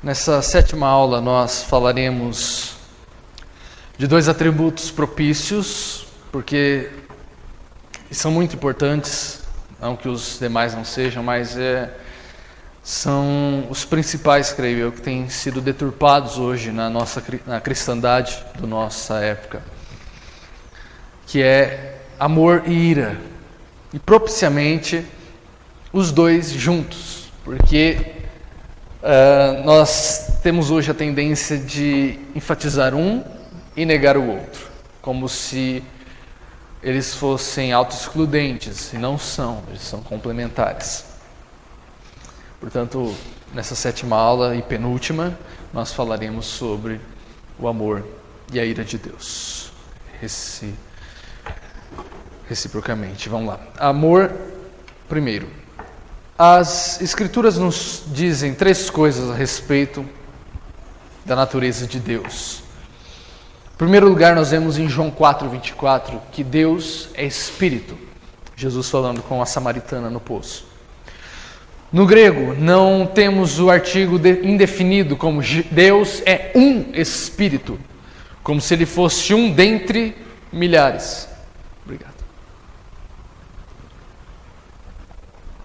Nessa sétima aula nós falaremos de dois atributos propícios, porque são muito importantes, não que os demais não sejam, mas são os principais, creio eu, que têm sido deturpados hoje na cristandade da nossa época, que é amor e ira, e propiciamente os dois juntos, porque nós temos hoje a tendência de enfatizar um e negar o outro, como se eles fossem autoexcludentes, e não são, eles são complementares. Portanto, nessa sétima aula e penúltima, nós falaremos sobre o amor e a ira de Deus, reciprocamente. Vamos lá. Amor, primeiro. As Escrituras nos dizem três coisas a respeito da natureza de Deus. Em primeiro lugar, nós vemos em João 4:24 que Deus é Espírito. Jesus falando com a samaritana no poço. No grego, não temos o artigo indefinido como Deus é um Espírito, como se ele fosse um dentre milhares. Obrigado.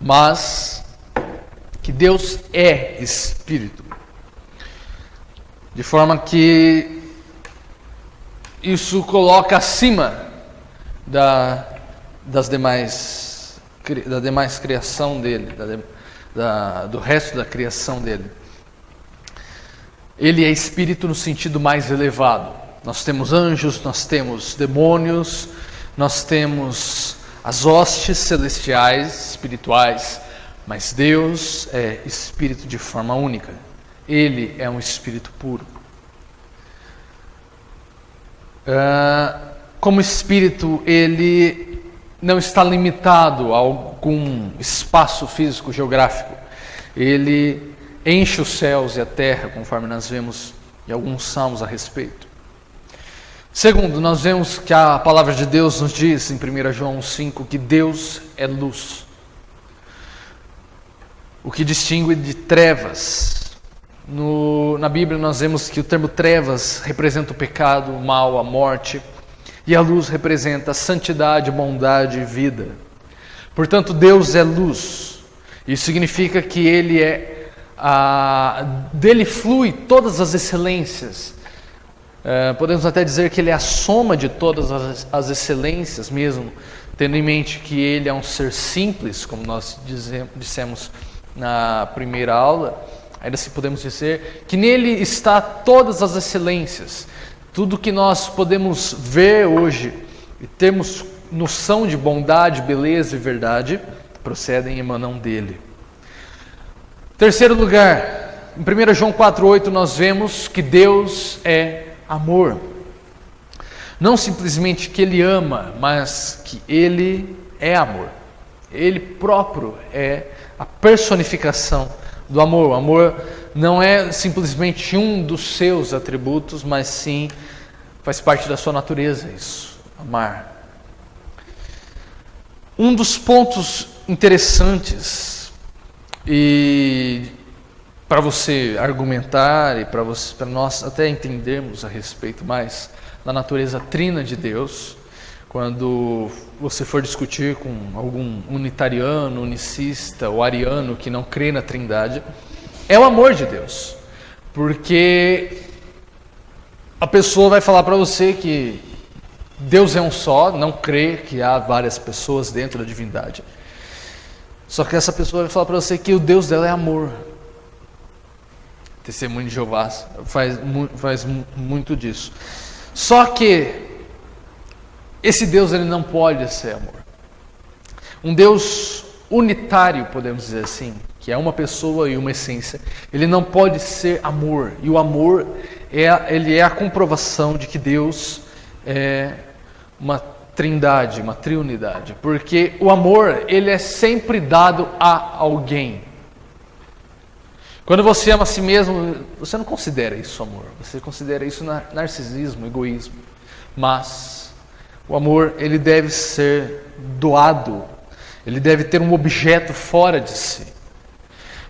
Mas que Deus é Espírito, de forma que isso coloca acima da demais criação dele, do resto da criação dele. Ele é Espírito no sentido mais elevado. Nós temos anjos, nós temos demônios, nós temos as hostes celestiais, espirituais, mas Deus é Espírito de forma única. Ele é um Espírito puro. Como Espírito, ele não está limitado a algum espaço físico geográfico. Ele enche os céus e a terra, conforme nós vemos em alguns salmos a respeito. Segundo, nós vemos que a palavra de Deus nos diz em 1 João 5 que Deus é luz. O que distingue de trevas. Na Bíblia nós vemos que o termo trevas representa o pecado, o mal, a morte, e a luz representa a santidade, bondade e vida. Portanto, Deus é luz. Isso significa que Ele dele flui todas as excelências. Podemos até dizer que Ele é a soma de todas as excelências, mesmo tendo em mente que Ele é um ser simples, como nós dissemos na primeira aula. Ainda assim podemos dizer que nele está todas as excelências. Tudo que nós podemos ver hoje e temos noção de bondade, beleza e verdade, procedem e emanam dele. Terceiro lugar, em 1 João 4:8 nós vemos que Deus é amor. Não simplesmente que Ele ama, mas que Ele é amor. Ele próprio é a personificação do amor. O amor não é simplesmente um dos seus atributos, mas sim faz parte da sua natureza isso, amar. Um dos pontos interessantes e para você argumentar e para nós até entendermos a respeito mais da natureza trina de Deus, quando você for discutir com algum unitariano, unicista ou ariano que não crê na Trindade, é o amor de Deus. Porque a pessoa vai falar para você que Deus é um só, não crê que há várias pessoas dentro da divindade. Só que essa pessoa vai falar para você que o Deus dela é amor. Testemunho de Jeová faz muito disso. Só que esse Deus ele não pode ser amor. Um Deus unitário, podemos dizer assim, que é uma pessoa e uma essência, ele não pode ser amor. E o amor ele é a comprovação de que Deus é uma trindade, uma triunidade. Porque o amor ele é sempre dado a alguém. Quando você ama a si mesmo, você não considera isso amor. Você considera isso narcisismo, egoísmo. Mas o amor, ele deve ser doado. Ele deve ter um objeto fora de si.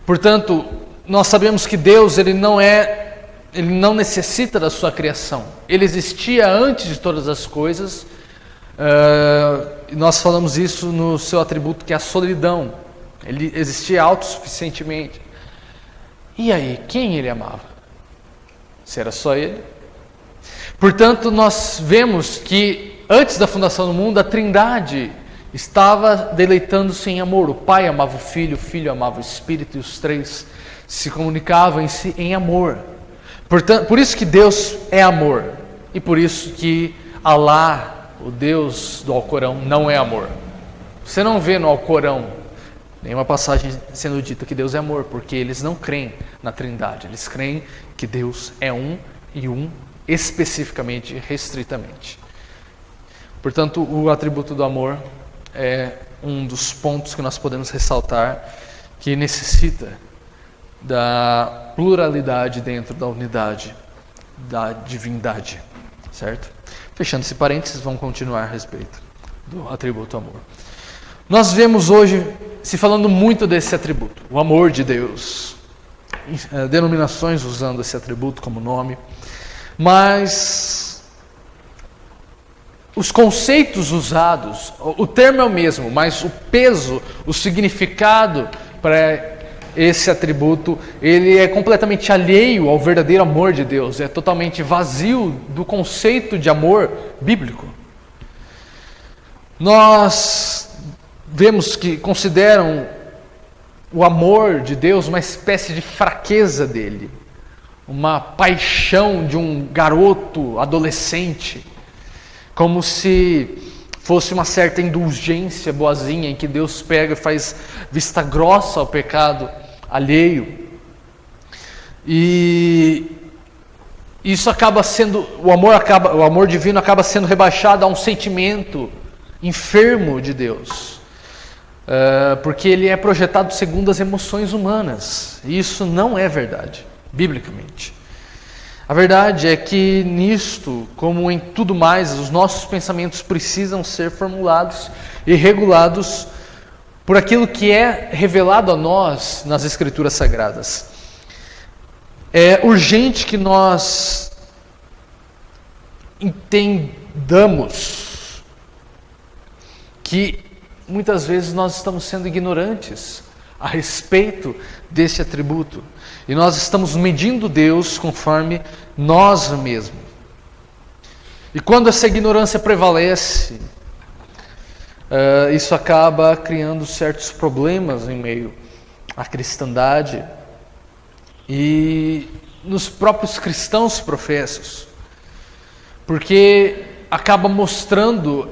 Portanto, nós sabemos que Deus, ele não necessita da sua criação. Ele existia antes de todas as coisas. Nós falamos isso no seu atributo, que é a solidão. Ele existia autossuficientemente. E aí, quem ele amava? Se era só ele? Portanto, nós vemos que antes da fundação do mundo, a Trindade estava deleitando-se em amor. O Pai amava o Filho amava o Espírito, e os três se comunicavam em amor. Portanto, por isso que Deus é amor, e por isso que Alá, o Deus do Alcorão, não é amor. Você não vê no Alcorão nenhuma passagem sendo dita que Deus é amor, porque eles não creem na Trindade. Eles creem que Deus é um e um especificamente, restritamente. Portanto, o atributo do amor é um dos pontos que nós podemos ressaltar, que necessita da pluralidade dentro da unidade da divindade, certo? Fechando esse parênteses, vamos continuar a respeito do atributo amor. Nós vemos hoje se falando muito desse atributo, o amor de Deus, denominações usando esse atributo como nome, mas os conceitos usados, o termo é o mesmo, mas o peso, o significado para esse atributo, ele é completamente alheio ao verdadeiro amor de Deus, é totalmente vazio do conceito de amor bíblico. Nós vemos que consideram o amor de Deus uma espécie de fraqueza dele, uma paixão de um garoto adolescente, como se fosse uma certa indulgência boazinha em que Deus pega e faz vista grossa ao pecado alheio. E isso acaba sendo, o amor divino acaba sendo rebaixado a um sentimento enfermo de Deus, porque ele é projetado segundo as emoções humanas. E isso não é verdade, biblicamente. A verdade é que nisto, como em tudo mais, os nossos pensamentos precisam ser formulados e regulados por aquilo que é revelado a nós nas Escrituras Sagradas. É urgente que nós entendamos que muitas vezes nós estamos sendo ignorantes a respeito desse atributo. E nós estamos medindo Deus conforme nós mesmos. E quando essa ignorância prevalece, isso acaba criando certos problemas em meio à cristandade e nos próprios cristãos professos. Porque acaba mostrando,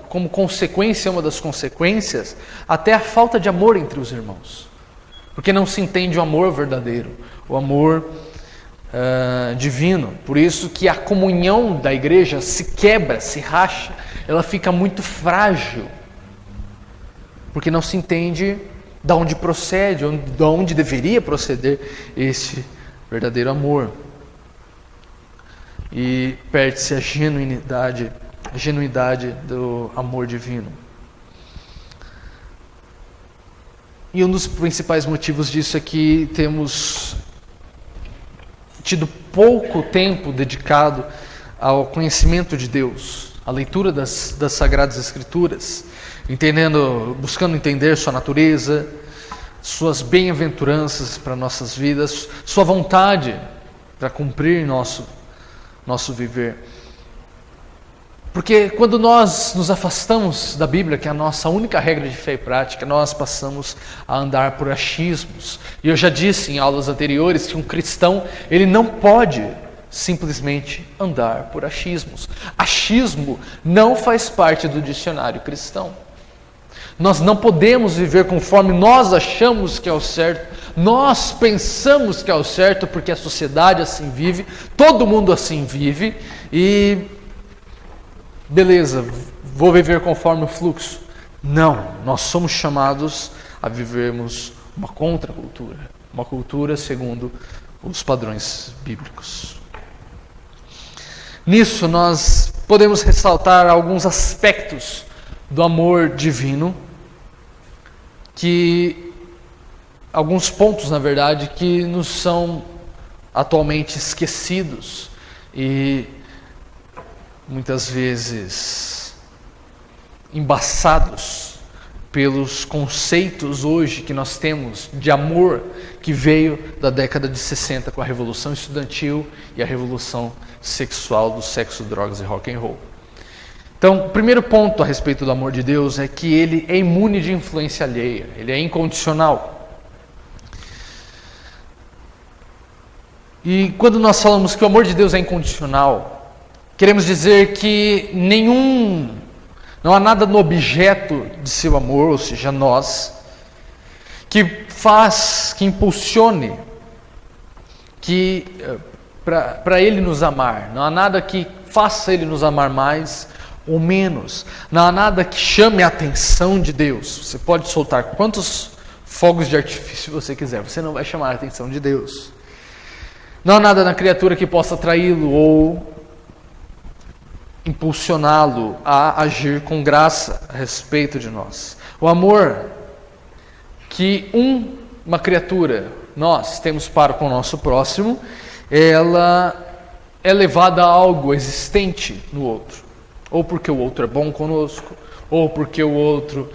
como consequência, uma das consequências, até a falta de amor entre os irmãos. Porque não se entende o amor verdadeiro, o amor divino. Por isso que a comunhão da igreja se quebra, se racha, ela fica muito frágil. Porque não se entende de onde procede, de onde deveria proceder esse verdadeiro amor. E perde-se a genuidade do amor divino. E um dos principais motivos disso é que temos tido pouco tempo dedicado ao conhecimento de Deus, à leitura das Sagradas Escrituras, buscando entender sua natureza, suas bem-aventuranças para nossas vidas, sua vontade para cumprir nosso viver. Porque quando nós nos afastamos da Bíblia, que é a nossa única regra de fé e prática, nós passamos a andar por achismos. E eu já disse em aulas anteriores que um cristão, ele não pode simplesmente andar por achismos. Achismo não faz parte do dicionário cristão. Nós não podemos viver conforme nós achamos que é o certo. Nós pensamos que é o certo porque a sociedade assim vive, todo mundo assim vive e beleza, vou viver conforme o fluxo. Não, nós somos chamados a vivermos uma contracultura, uma cultura segundo os padrões bíblicos. Nisso nós podemos ressaltar alguns aspectos do amor divino que alguns pontos, na verdade, que nos são atualmente esquecidos e muitas vezes embaçados pelos conceitos hoje que nós temos de amor que veio da década de 60 com a Revolução Estudantil e a Revolução Sexual do sexo, drogas e rock and roll. Então, o primeiro ponto a respeito do amor de Deus é que ele é imune de influência alheia, ele é incondicional. E quando nós falamos que o amor de Deus é incondicional, queremos dizer que não há nada no objeto de seu amor, ou seja, nós, que impulsione para Ele nos amar. Não há nada que faça Ele nos amar mais ou menos. Não há nada que chame a atenção de Deus. Você pode soltar quantos fogos de artifício você quiser, você não vai chamar a atenção de Deus. Não há nada na criatura que possa atraí-lo ou impulsioná-lo a agir com graça a respeito de nós. O amor que uma criatura, nós temos para com o nosso próximo, ela é levada a algo existente no outro. Ou porque o outro é bom conosco, ou porque o outro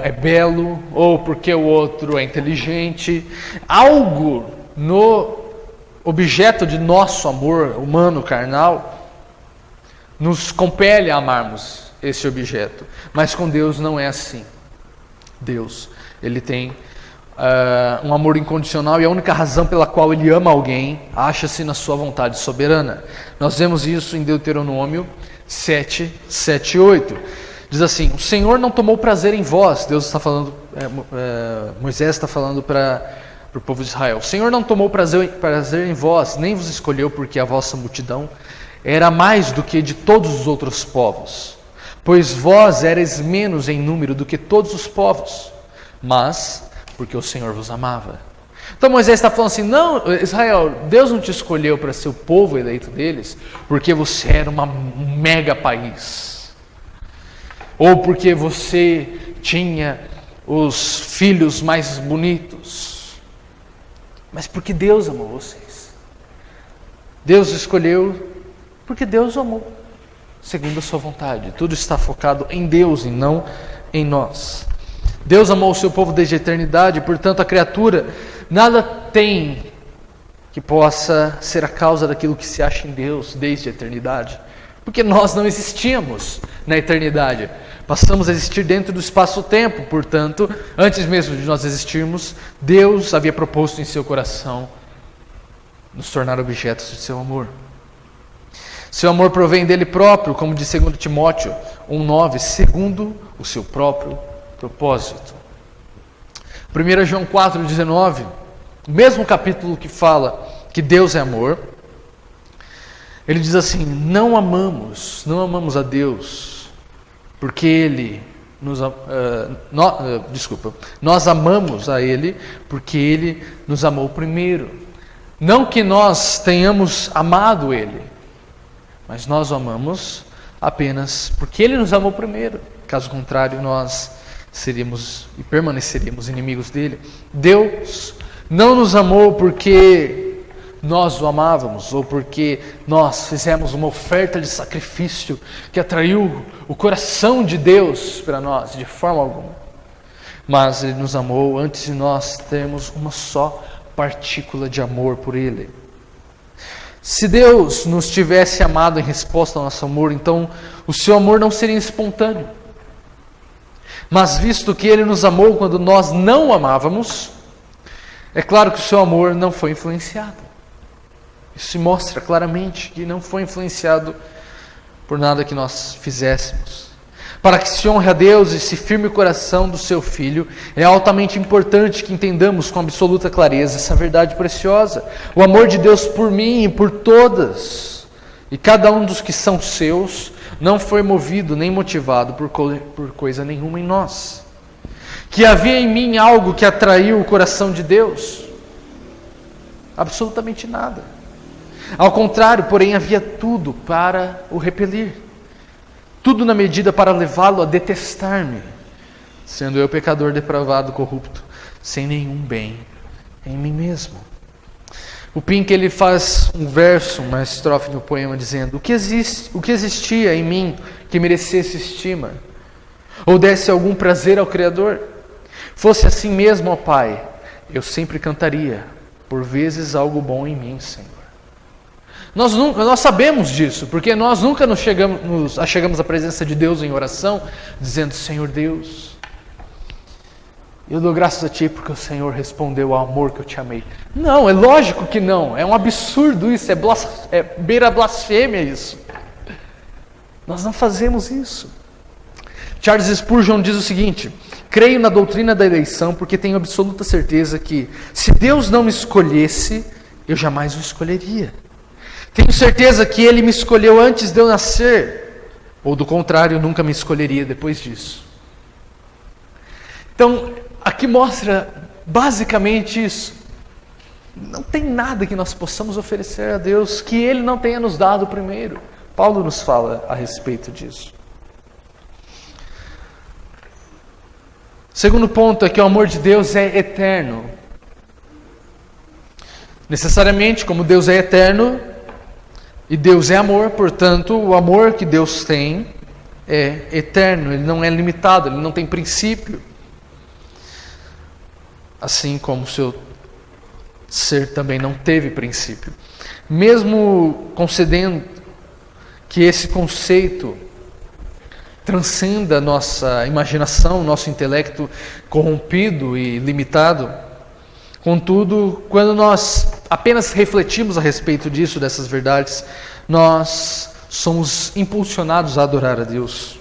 é belo, ou porque o outro é inteligente. Algo no objeto de nosso amor humano, carnal, nos compele a amarmos esse objeto. Mas com Deus não é assim. Deus, Ele tem um amor incondicional e a única razão pela qual Ele ama alguém acha-se na sua vontade soberana. Nós vemos isso em Deuteronômio 7, 7 e 8. Diz assim: o Senhor não tomou prazer em vós. Deus está falando, Moisés está falando para o povo de Israel. O Senhor não tomou prazer em vós, nem vos escolheu, porque a vossa multidão era mais do que de todos os outros povos, pois vós eres menos em número do que todos os povos, mas porque o Senhor vos amava. Então Moisés está falando assim: não, Israel, Deus não te escolheu para ser o povo eleito deles, porque você era um mega país, ou porque você tinha os filhos mais bonitos, mas porque Deus amou vocês. Deus escolheu porque Deus o amou, segundo a sua vontade. Tudo está focado em Deus e não em nós. Deus amou o seu povo desde a eternidade, portanto a criatura nada tem que possa ser a causa daquilo que se acha em Deus desde a eternidade. Porque nós não existíamos na eternidade. Passamos a existir dentro do espaço-tempo, portanto, antes mesmo de nós existirmos, Deus havia proposto em seu coração nos tornar objetos de seu amor. Seu amor provém dele próprio, como diz 2 Timóteo 1,9, segundo o seu próprio propósito. 1 João 4,19, o mesmo capítulo que fala que Deus é amor, ele diz assim: não amamos a Deus, porque Ele nós amamos a Ele, porque Ele nos amou primeiro. Não que nós tenhamos amado Ele, mas nós o amamos apenas porque Ele nos amou primeiro. Caso contrário, nós seríamos e permaneceríamos inimigos dele. Deus não nos amou porque nós o amávamos, ou porque nós fizemos uma oferta de sacrifício que atraiu o coração de Deus para nós, de forma alguma. Mas Ele nos amou antes de nós termos uma só partícula de amor por Ele. Se Deus nos tivesse amado em resposta ao nosso amor, então o seu amor não seria espontâneo. Mas visto que Ele nos amou quando nós não o amávamos, é claro que o seu amor não foi influenciado. Isso se mostra claramente que não foi influenciado por nada que nós fizéssemos. Para que se honre a Deus e se firme o coração do seu Filho, é altamente importante que entendamos com absoluta clareza essa verdade preciosa. O amor de Deus por mim e por todas, e cada um dos que são seus, não foi movido nem motivado por coisa nenhuma em nós. Que havia em mim algo que atraiu o coração de Deus? Absolutamente nada. Ao contrário, porém, havia tudo para o repelir. Tudo na medida para levá-lo a detestar-me, sendo eu pecador depravado, corrupto, sem nenhum bem em mim mesmo. O Pink, ele faz um verso, uma estrofe do poema dizendo: o que existia em mim que merecesse estima, ou desse algum prazer ao Criador? Fosse assim mesmo, ó Pai, eu sempre cantaria, por vezes algo bom em mim, Senhor. Nós sabemos disso, porque nós nunca nos achegamos à presença de Deus em oração, dizendo: Senhor Deus, eu dou graças a Ti porque o Senhor respondeu ao amor que eu te amei. Não, é lógico que não, é um absurdo isso, é beira blasfêmia isso. Nós não fazemos isso. Charles Spurgeon diz o seguinte: creio na doutrina da eleição porque tenho absoluta certeza que, se Deus não me escolhesse, eu jamais o escolheria. Tenho certeza que Ele me escolheu antes de eu nascer, ou do contrário, nunca me escolheria depois disso. Então, aqui mostra basicamente isso. Não tem nada que nós possamos oferecer a Deus que Ele não tenha nos dado primeiro. Paulo nos fala a respeito disso. Segundo ponto é que o amor de Deus é eterno. Necessariamente, como Deus é eterno e Deus é amor, portanto, o amor que Deus tem é eterno, ele não é limitado, ele não tem princípio. Assim como o seu ser também não teve princípio. Mesmo concedendo que esse conceito transcenda nossa imaginação, nosso intelecto corrompido e limitado, contudo, quando nós apenas refletimos a respeito disso, dessas verdades, nós somos impulsionados a adorar a Deus.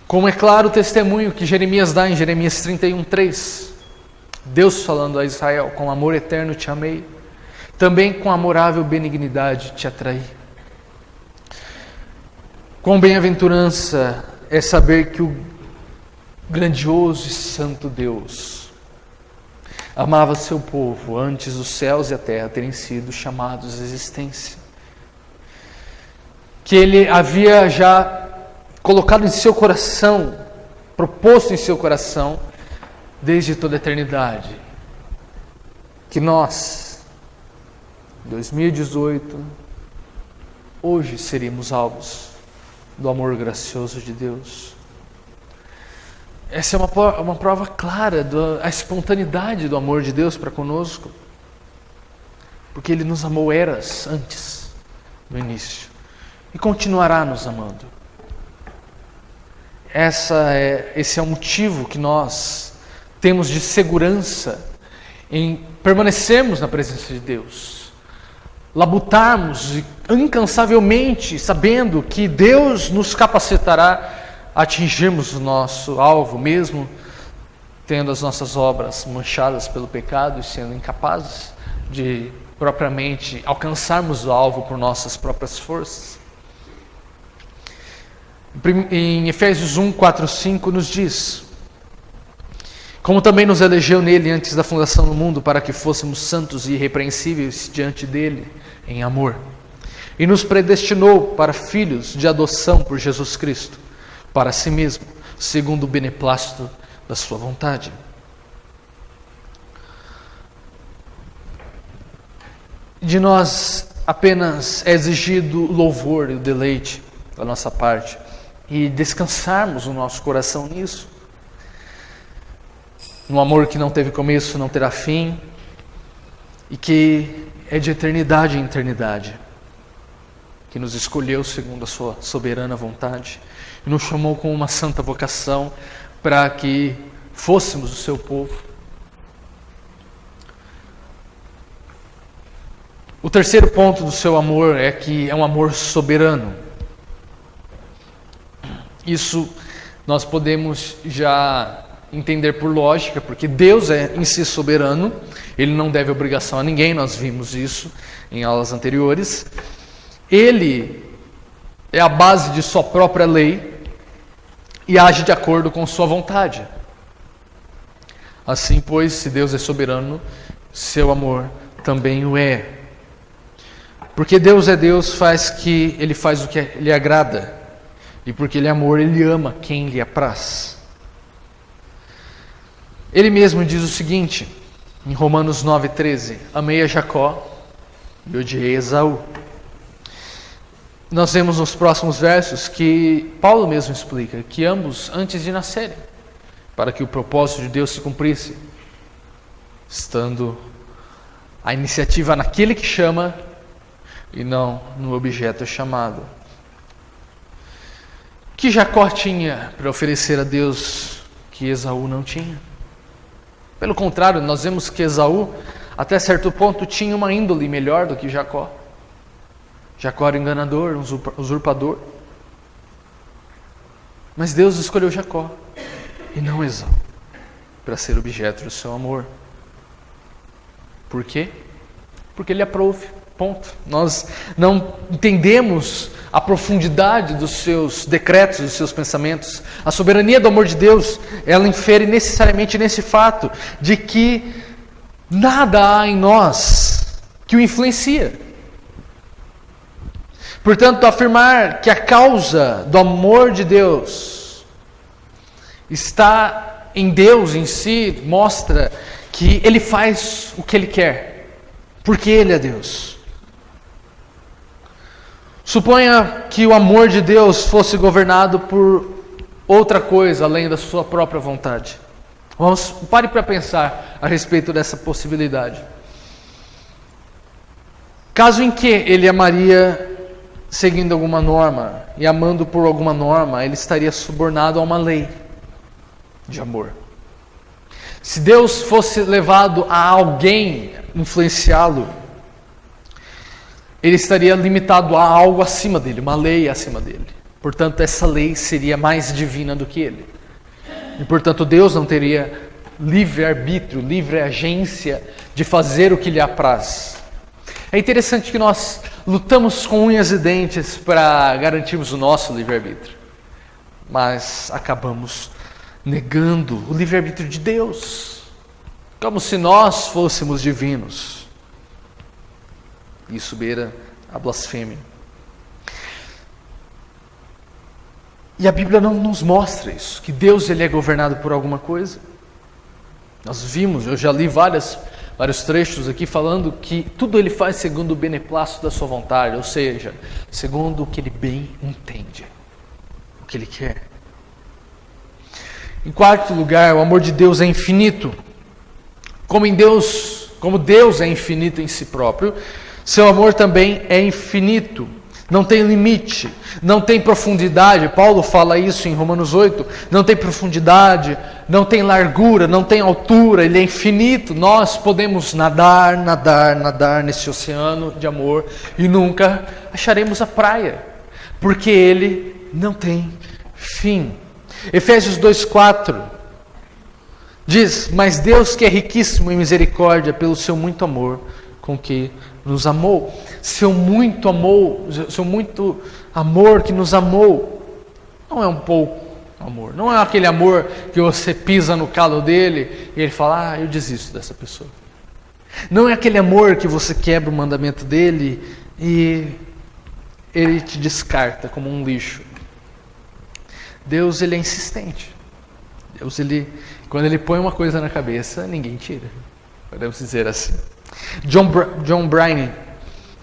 Como é claro o testemunho que Jeremias dá em Jeremias 31:3. Deus falando a Israel: com amor eterno te amei, também com amorável benignidade te atraí. Quão bem-aventurança é saber que o grandioso e santo Deus amava seu povo antes os céus e a terra terem sido chamados à existência. Que Ele havia já colocado em seu coração, proposto em seu coração, desde toda a eternidade, que nós, 2018, hoje seríamos alvos do amor gracioso de Deus. Essa é uma prova clara da espontaneidade do amor de Deus para conosco, porque Ele nos amou eras antes do início e continuará nos amando. Esse é o motivo que nós temos de segurança em permanecermos na presença de Deus, labutarmos incansavelmente, sabendo que Deus nos capacitará a atingirmos o nosso alvo, mesmo tendo as nossas obras manchadas pelo pecado e sendo incapazes de propriamente alcançarmos o alvo por nossas próprias forças. Em Efésios 1, 4, 5 nos diz: como também nos elegeu nele antes da fundação do mundo, para que fôssemos santos e irrepreensíveis diante dele em amor, e nos predestinou para filhos de adoção por Jesus Cristo, para si mesmo, segundo o beneplácito da sua vontade. De nós apenas é exigido o louvor e o deleite da nossa parte, e descansarmos o nosso coração nisso, no amor que não teve começo, não terá fim, e que é de eternidade em eternidade, que nos escolheu segundo a sua soberana vontade, e nos chamou com uma santa vocação para que fôssemos o seu povo. O terceiro ponto do seu amor é que é um amor soberano. Isso nós podemos já entender por lógica, porque Deus é em si soberano, Ele não deve obrigação a ninguém, nós vimos isso em aulas anteriores. Ele é a base de sua própria lei e age de acordo com sua vontade. Assim, pois, se Deus é soberano, seu amor também o é. Porque Deus é Deus, Ele faz o que lhe agrada. E porque Ele é amor, Ele ama quem lhe apraz. Ele mesmo diz o seguinte, em Romanos 9,13: amei a Jacó e odiei Esaú. Nós vemos nos próximos versos que Paulo mesmo explica que ambos antes de nascerem, para que o propósito de Deus se cumprisse, estando a iniciativa naquele que chama e não no objeto chamado. O que Jacó tinha para oferecer a Deus que Esaú não tinha? Pelo contrário, nós vemos que Esaú, até certo ponto, tinha uma índole melhor do que Jacó. Jacó era enganador, usurpador. Mas Deus escolheu Jacó e não Esaú para ser objeto do seu amor. Por quê? Porque ele aprove. Ponto. Nós não entendemos a profundidade dos seus decretos, dos seus pensamentos. A soberania do amor de Deus, ela infere necessariamente nesse fato de que nada há em nós que o influencia. Portanto, afirmar que a causa do amor de Deus está em Deus em si, mostra que Ele faz o que Ele quer, porque Ele é Deus. Suponha que o amor de Deus fosse governado por outra coisa, além da sua própria vontade. Pare para pensar a respeito dessa possibilidade. Caso em que Ele amaria seguindo alguma norma, e amando por alguma norma, Ele estaria subornado a uma lei de amor. Se Deus fosse levado a alguém influenciá-lo, Ele estaria limitado a algo acima dele, uma lei acima dele. Portanto, essa lei seria mais divina do que ele. E, portanto, Deus não teria livre-arbítrio, livre agência de fazer o que lhe apraz. É interessante que nós lutamos com unhas e dentes para garantirmos o nosso livre-arbítrio, mas acabamos negando o livre-arbítrio de Deus, como se nós fôssemos divinos. Isso beira a blasfêmia. E a Bíblia não nos mostra isso, que Deus ele é governado por alguma coisa. Nós vimos, eu já li vários trechos aqui falando que tudo ele faz segundo o beneplácito da sua vontade, ou seja, segundo o que ele bem entende, o que ele quer. Em quarto lugar, o amor de Deus é infinito. Como Deus é infinito em si próprio, seu amor também é infinito. Não tem limite, não tem profundidade. Paulo fala isso em Romanos 8. Não tem profundidade, não tem largura, não tem altura. Ele é infinito. Nós podemos nadar nesse oceano de amor e nunca acharemos a praia, porque ele não tem fim. Efésios 2,4 diz: mas Deus, que é riquíssimo em misericórdia, pelo seu muito amor com que nos amou. Seu muito amor que nos amou não é um pouco amor, não é aquele amor que você pisa no calo dele e ele fala: eu desisto dessa pessoa. Não é aquele amor que você quebra o mandamento dele e ele te descarta como um lixo. Deus, ele é insistente. Deus, quando ele põe uma coisa na cabeça, ninguém tira. Podemos dizer assim. John Bryan,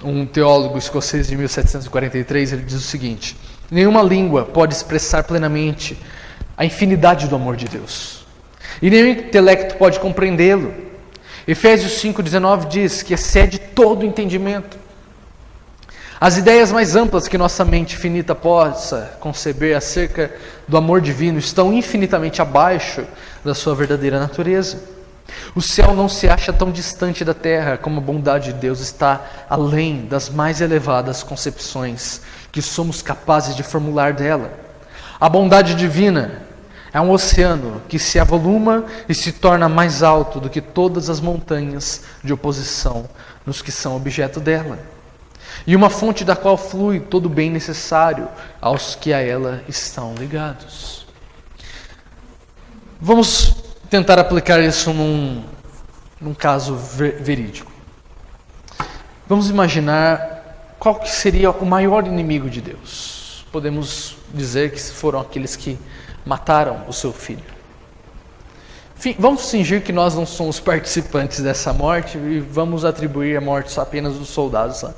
um teólogo escocês de 1743, ele diz o seguinte: nenhuma língua pode expressar plenamente a infinidade do amor de Deus, e nenhum intelecto pode compreendê-lo. Efésios 5,19 diz que excede todo entendimento. As ideias mais amplas que nossa mente finita possa conceber acerca do amor divino estão infinitamente abaixo da sua verdadeira natureza. O céu não se acha tão distante da terra como a bondade de Deus está além das mais elevadas concepções que somos capazes de formular dela. A bondade divina é um oceano que se avoluma e se torna mais alto do que todas as montanhas de oposição nos que são objeto dela, e uma fonte da qual flui todo o bem necessário aos que a ela estão ligados. Vamos tentar aplicar isso num caso verídico. Vamos imaginar qual que seria o maior inimigo de Deus. Podemos dizer que foram aqueles que mataram o seu filho. Vamos fingir que nós não somos participantes dessa morte e vamos atribuir a morte apenas dos soldados lá.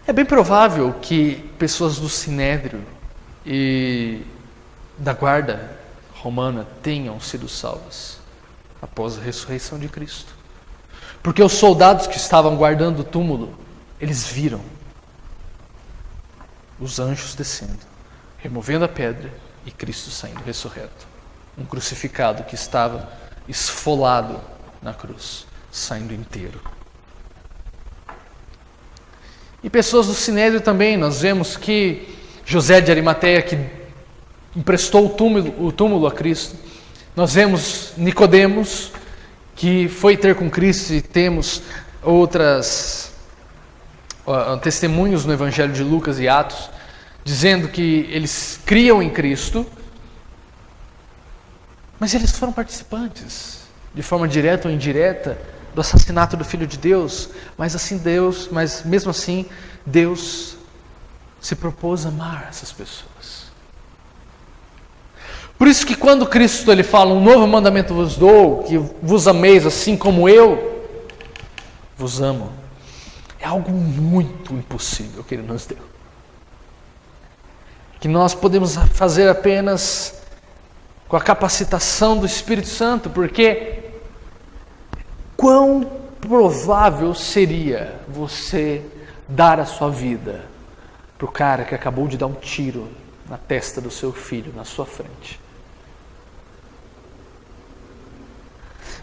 É bem provável que pessoas do Sinédrio e da guarda romana tenham sido salvas após a ressurreição de Cristo. Porque os soldados que estavam guardando o túmulo, eles viram os anjos descendo, removendo a pedra e Cristo saindo ressurreto. Um crucificado que estava esfolado na cruz, saindo inteiro. E pessoas do Sinédrio também, nós vemos que José de Arimateia, que emprestou o túmulo a Cristo. Nós vemos Nicodemos, que foi ter com Cristo, e temos outras testemunhos no Evangelho de Lucas e Atos, dizendo que eles criam em Cristo, mas eles foram participantes, de forma direta ou indireta, do assassinato do Filho de Deus, mas mesmo assim, Deus se propôs amar essas pessoas. Por isso que quando Cristo ele fala, um novo mandamento vos dou, que vos ameis assim como eu vos amo, é algo muito impossível que Ele nos deu. Que nós podemos fazer apenas com a capacitação do Espírito Santo, porque quão provável seria você dar a sua vida para o cara que acabou de dar um tiro na testa do seu filho, na sua frente?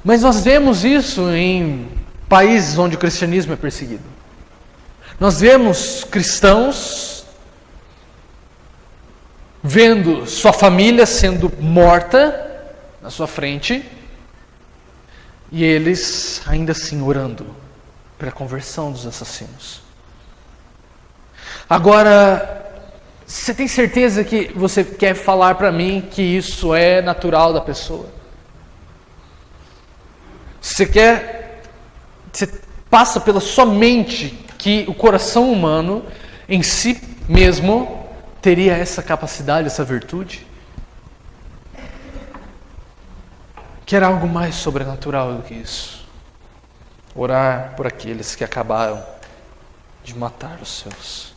Mas nós vemos isso em países onde o cristianismo é perseguido. Nós vemos cristãos vendo sua família sendo morta na sua frente, e eles ainda assim orando pela conversão dos assassinos. Agora, você tem certeza que você quer falar para mim que isso é natural da pessoa? Você passa pela sua mente que o coração humano em si mesmo teria essa capacidade, essa virtude? Que era algo mais sobrenatural do que isso. Orar por aqueles que acabaram de matar os seus.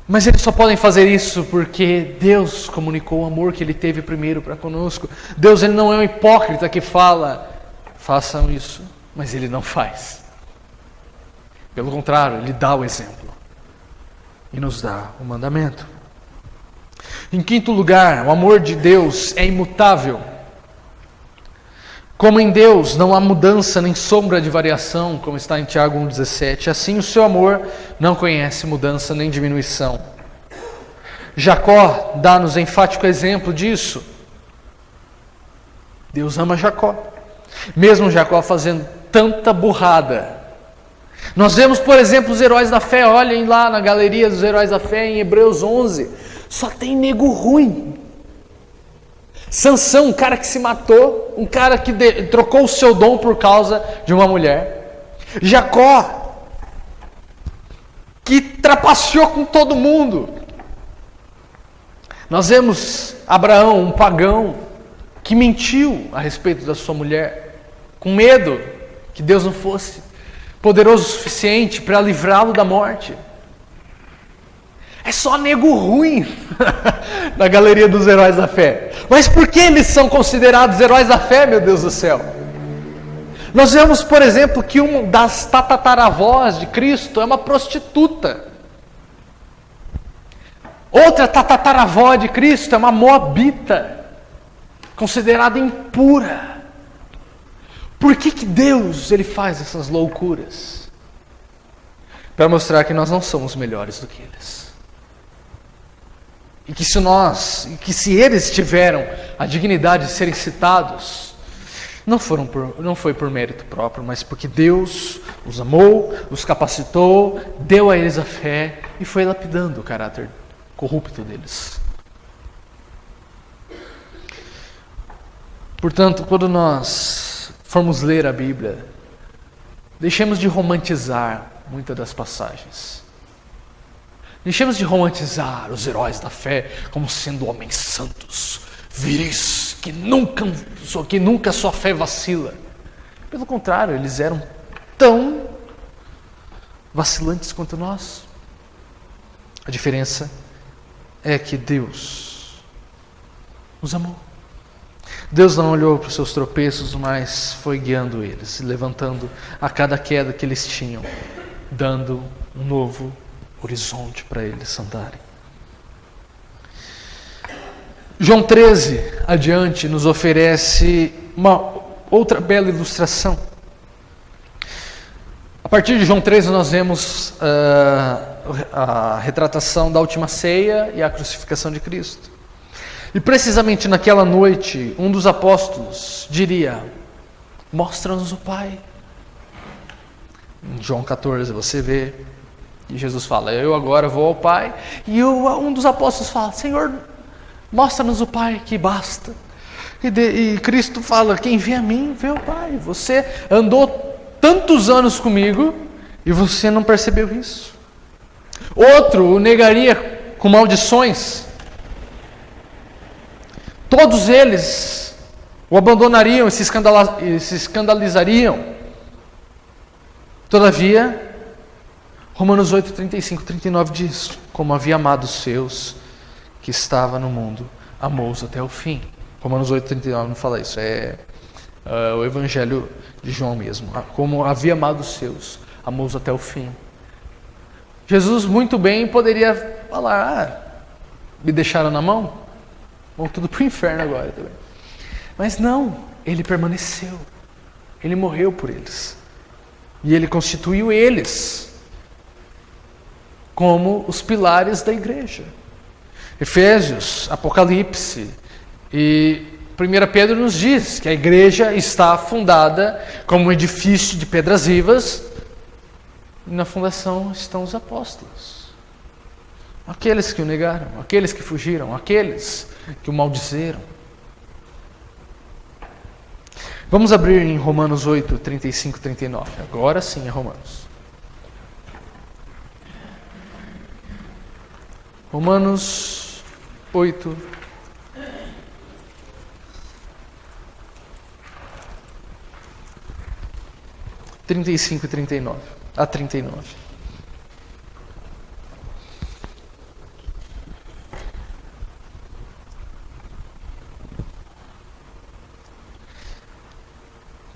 Mas eles só podem fazer isso porque Deus comunicou o amor que Ele teve primeiro para conosco. Deus ele não é um hipócrita que fala, façam isso, mas Ele não faz. Pelo contrário, Ele dá o exemplo e nos dá o mandamento. Em quinto lugar, o amor de Deus é imutável. Como em Deus não há mudança nem sombra de variação, como está em Tiago 1,17, assim o seu amor não conhece mudança nem diminuição. Jacó dá-nos enfático exemplo disso. Deus ama Jacó, mesmo Jacó fazendo tanta burrada. Nós vemos, por exemplo, os heróis da fé. Olhem lá na galeria dos heróis da fé em Hebreus 11, só tem nego ruim. Sansão, um cara que se matou, um cara que trocou o seu dom por causa de uma mulher. Jacó, que trapaceou com todo mundo. Nós vemos Abraão, um pagão, que mentiu a respeito da sua mulher, com medo que Deus não fosse poderoso o suficiente para livrá-lo da morte. É só nego ruim na galeria dos heróis da fé. Mas por que eles são considerados heróis da fé, meu Deus do céu? Nós vemos, por exemplo, que uma das tataravós de Cristo é uma prostituta. Outra tataravó de Cristo é uma moabita, considerada impura. Por que Deus ele faz essas loucuras? Para mostrar que nós não somos melhores do que eles. E que se eles tiveram a dignidade de serem citados, não foi por mérito próprio, mas porque Deus os amou, os capacitou, deu a eles a fé e foi lapidando o caráter corrupto deles. Portanto, quando nós formos ler a Bíblia, deixemos de romantizar muitas das passagens. Deixemos de romantizar os heróis da fé como sendo homens santos, viris, que nunca sua fé vacila. Pelo contrário, eles eram tão vacilantes quanto nós. A diferença é que Deus nos amou. Deus não olhou para os seus tropeços, mas foi guiando eles, levantando a cada queda que eles tinham, dando um novo horizonte para eles andarem. João 13, adiante, nos oferece uma outra bela ilustração. A partir de João 13 nós vemos a retratação da última ceia e a crucificação de Cristo. E precisamente naquela noite, um dos apóstolos diria: mostra-nos o Pai. Em João 14 você vê, e Jesus fala: eu agora vou ao Pai. E um dos apóstolos fala: Senhor, mostra-nos o Pai, que basta. E Cristo fala: quem vê a mim, vê o Pai. Você andou tantos anos comigo e você não percebeu isso. Outro o negaria com maldições. Todos eles o abandonariam e se escandalizariam. Todavia, Romanos 8, 35, 39 diz: como havia amado os seus que estava no mundo, amou-os até o fim. Romanos 8, 39 não fala isso, é o Evangelho de João mesmo. Como havia amado os seus, amou-os até o fim. Jesus muito bem poderia falar: me deixaram na mão? Vão tudo para o inferno agora também. Mas não, ele permaneceu. Ele morreu por eles. E ele constituiu eles como os pilares da igreja. Efésios, Apocalipse e 1 Pedro nos diz que a igreja está fundada como um edifício de pedras vivas, e na fundação estão os apóstolos. Aqueles que o negaram, aqueles que fugiram, aqueles que o maldizeram. Vamos abrir em Romanos 8, 35 e 39. Agora sim é Romanos. Romanos 8, 35 e 39. A 39.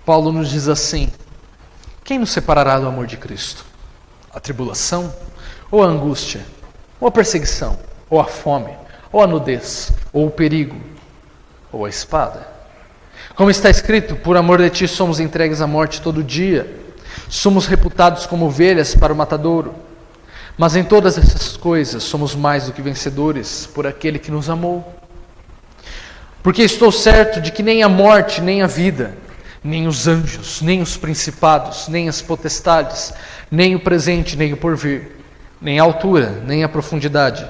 Paulo nos diz assim: quem nos separará do amor de Cristo? A tribulação? Ou a angústia? Ou a perseguição? Ou a fome? Ou a nudez? Ou o perigo? Ou a espada? Como está escrito: por amor de ti somos entregues à morte todo dia. Somos reputados como ovelhas para o matadouro. Mas em todas essas coisas somos mais do que vencedores por aquele que nos amou. Porque estou certo de que nem a morte, nem a vida, nem os anjos, nem os principados, nem as potestades, nem o presente, nem o porvir, nem a altura, nem a profundidade,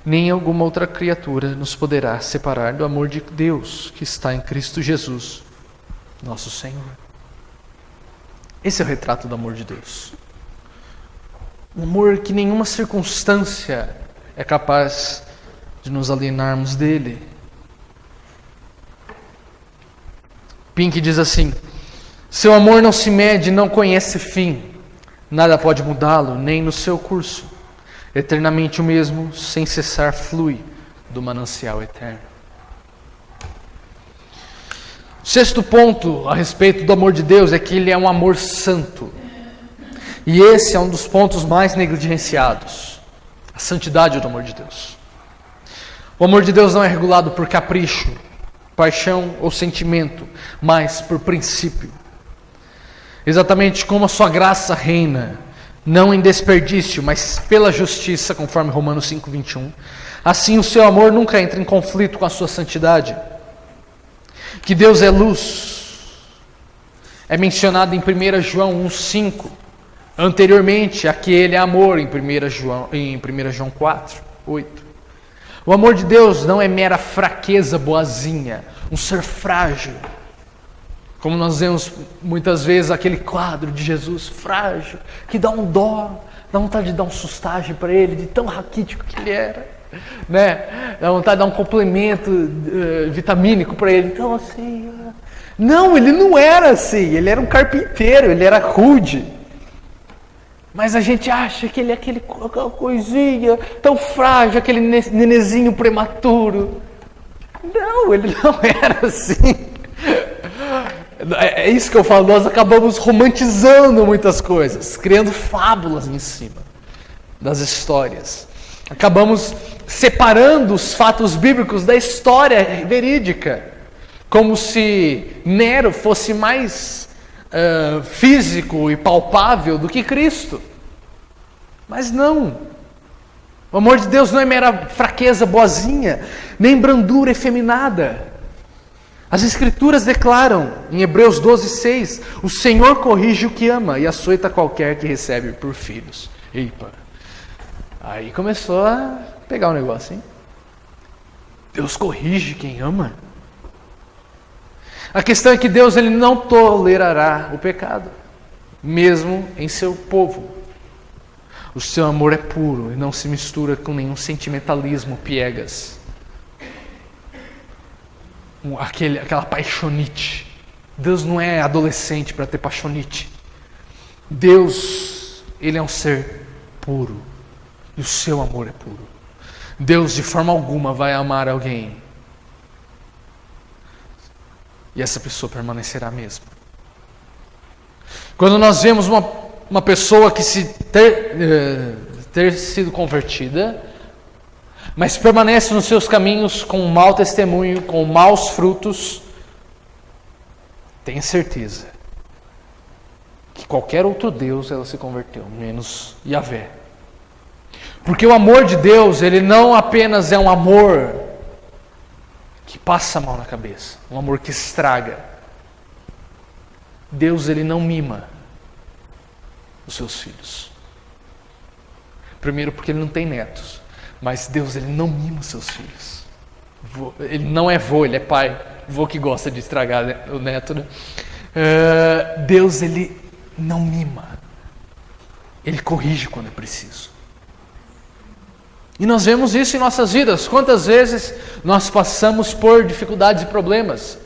nem alguma outra criatura nos poderá separar do amor de Deus que está em Cristo Jesus, nosso Senhor. Esse é o retrato do amor de Deus. Um amor que nenhuma circunstância é capaz de nos alienarmos dele. Pink diz assim: seu amor não se mede, não conhece fim. Nada pode mudá-lo, nem no seu curso. Eternamente o mesmo, sem cessar, flui do manancial eterno. O sexto ponto a respeito do amor de Deus é que ele é um amor santo. E esse é um dos pontos mais negligenciados. A santidade do amor de Deus. O amor de Deus não é regulado por capricho, paixão ou sentimento, mas por princípio. Exatamente como a sua graça reina, não em desperdício, mas pela justiça, conforme Romanos 5, 21. Assim o seu amor nunca entra em conflito com a sua santidade. Que Deus é luz é mencionado em 1 João 1,5. Anteriormente, aquele amor em 1 João 4, 8. O amor de Deus não é mera fraqueza boazinha, um ser frágil. Como nós vemos muitas vezes aquele quadro de Jesus frágil, que dá um dó, dá vontade de dar um sustagem para ele, de tão raquítico que ele era. Né? Dá vontade de dar um complemento vitamínico para ele. Então, assim... Não, ele não era assim. Ele era um carpinteiro, ele era rude. Mas a gente acha que ele é aquela coisinha tão frágil, aquele nenezinho prematuro. Não, ele não era assim. É isso que eu falo, nós acabamos romantizando muitas coisas, criando fábulas em cima das histórias. Acabamos separando os fatos bíblicos da história verídica, como se Nero fosse mais físico e palpável do que Cristo. Mas não. O amor de Deus não é mera fraqueza boazinha, nem brandura efeminada. As Escrituras declaram, em Hebreus 12:6, o Senhor corrige o que ama e açoita qualquer que recebe por filhos. Eita. Aí começou a pegar o negócio, hein? Deus corrige quem ama. A questão é que Deus ele não tolerará o pecado, mesmo em seu povo. O seu amor é puro e não se mistura com nenhum sentimentalismo piegas. Aquela paixonite. Deus não é adolescente para ter paixonite. Deus, ele é um ser puro. E o seu amor é puro. Deus de forma alguma vai amar alguém. E essa pessoa permanecerá mesmo. Quando nós vemos uma pessoa que ter sido convertida, mas permanece nos seus caminhos com um mau testemunho, com maus frutos, tenha certeza que qualquer outro Deus ela se converteu, menos Yahvé. Porque o amor de Deus, ele não apenas é um amor que passa a mão na cabeça, um amor que estraga. Deus, ele não mima os seus filhos. Primeiro porque ele não tem netos. Mas Deus, ele não mima os seus filhos. Ele não é vô, ele é pai. Vô que gosta de estragar o neto, né? Deus, ele não mima. Ele corrige quando é preciso. E nós vemos isso em nossas vidas. Quantas vezes nós passamos por dificuldades e problemas.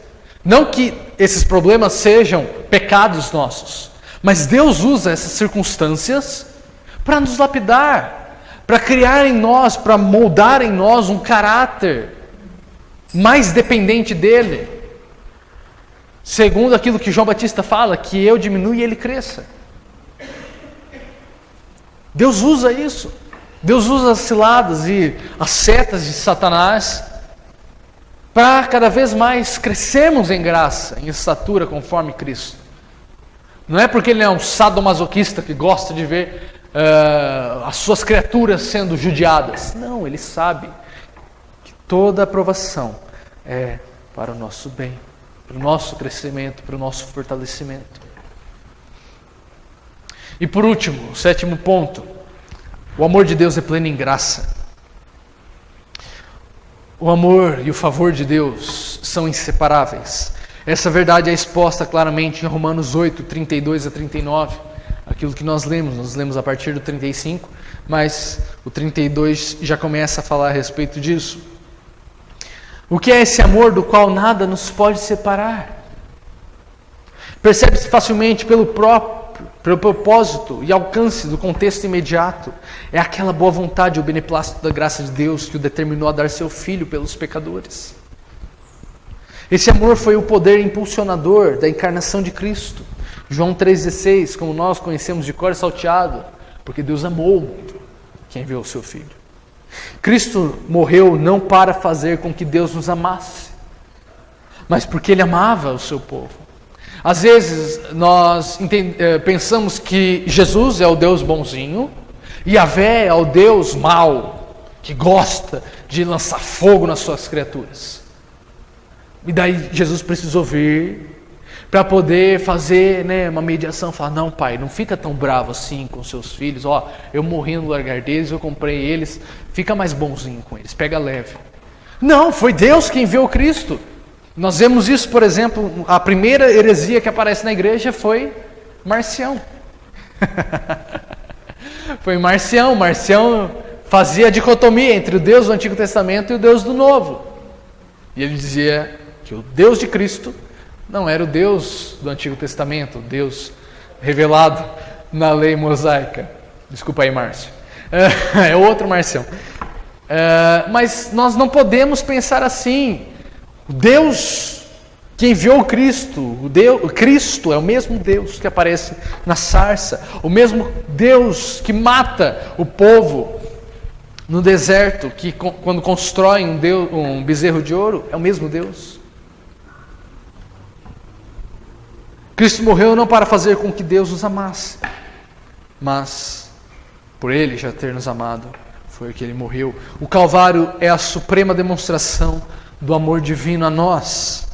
Não que esses problemas sejam pecados nossos. Mas Deus usa essas circunstâncias para nos lapidar. Para criar em nós, para moldar em nós um caráter mais dependente dele. Segundo aquilo que João Batista fala, que eu diminua e ele cresça. Deus usa isso. Deus usa as ciladas e as setas de Satanás para cada vez mais crescermos em graça, em estatura conforme Cristo. Não é porque ele é um sadomasoquista que gosta de ver as suas criaturas sendo judiadas. Não, ele sabe que toda aprovação é para o nosso bem, para o nosso crescimento, para o nosso fortalecimento. E por último, o 7º ponto, o amor de Deus é pleno em graça. O amor e o favor de Deus são inseparáveis. Essa verdade é exposta claramente em Romanos 8, 32 a 39. Aquilo que nós lemos a partir do 35, mas o 32 já começa a falar a respeito disso. O que é esse amor do qual nada nos pode separar? Percebe-se facilmente pelo propósito e alcance do contexto imediato. É aquela boa vontade e o beneplácito da graça de Deus que o determinou a dar seu Filho pelos pecadores. Esse amor foi o poder impulsionador da encarnação de Cristo. João 3,16, como nós conhecemos de cor salteado, porque Deus amou o mundo, que enviou o seu Filho. Cristo morreu não para fazer com que Deus nos amasse, mas porque Ele amava o seu povo. Às vezes nós pensamos que Jesus é o Deus bonzinho, e Yahvé é o Deus mau, que gosta de lançar fogo nas suas criaturas. E daí Jesus precisou vir para poder fazer uma mediação, falar, não pai, não fica tão bravo assim com seus filhos, eu morri no lugar deles, eu comprei eles, fica mais bonzinho com eles, pega leve. Não, foi Deus que enviou Cristo. Nós vemos isso, por exemplo, a primeira heresia que aparece na igreja foi Marcião. Foi Marcião fazia a dicotomia entre o Deus do Antigo Testamento e o Deus do Novo. E ele dizia que o Deus de Cristo não era o Deus do Antigo Testamento, o Deus revelado na lei mosaica. Desculpa aí, Márcio. É outro Marcião. Mas nós não podemos pensar assim. O Deus que enviou Cristo, Cristo é o mesmo Deus que aparece na sarça, o mesmo Deus que mata o povo no deserto, que quando constrói um bezerro de ouro, é o mesmo Deus. Cristo morreu não para fazer com que Deus nos amasse, mas por Ele já ter nos amado, foi que Ele morreu. O Calvário é a suprema demonstração do amor divino a nós.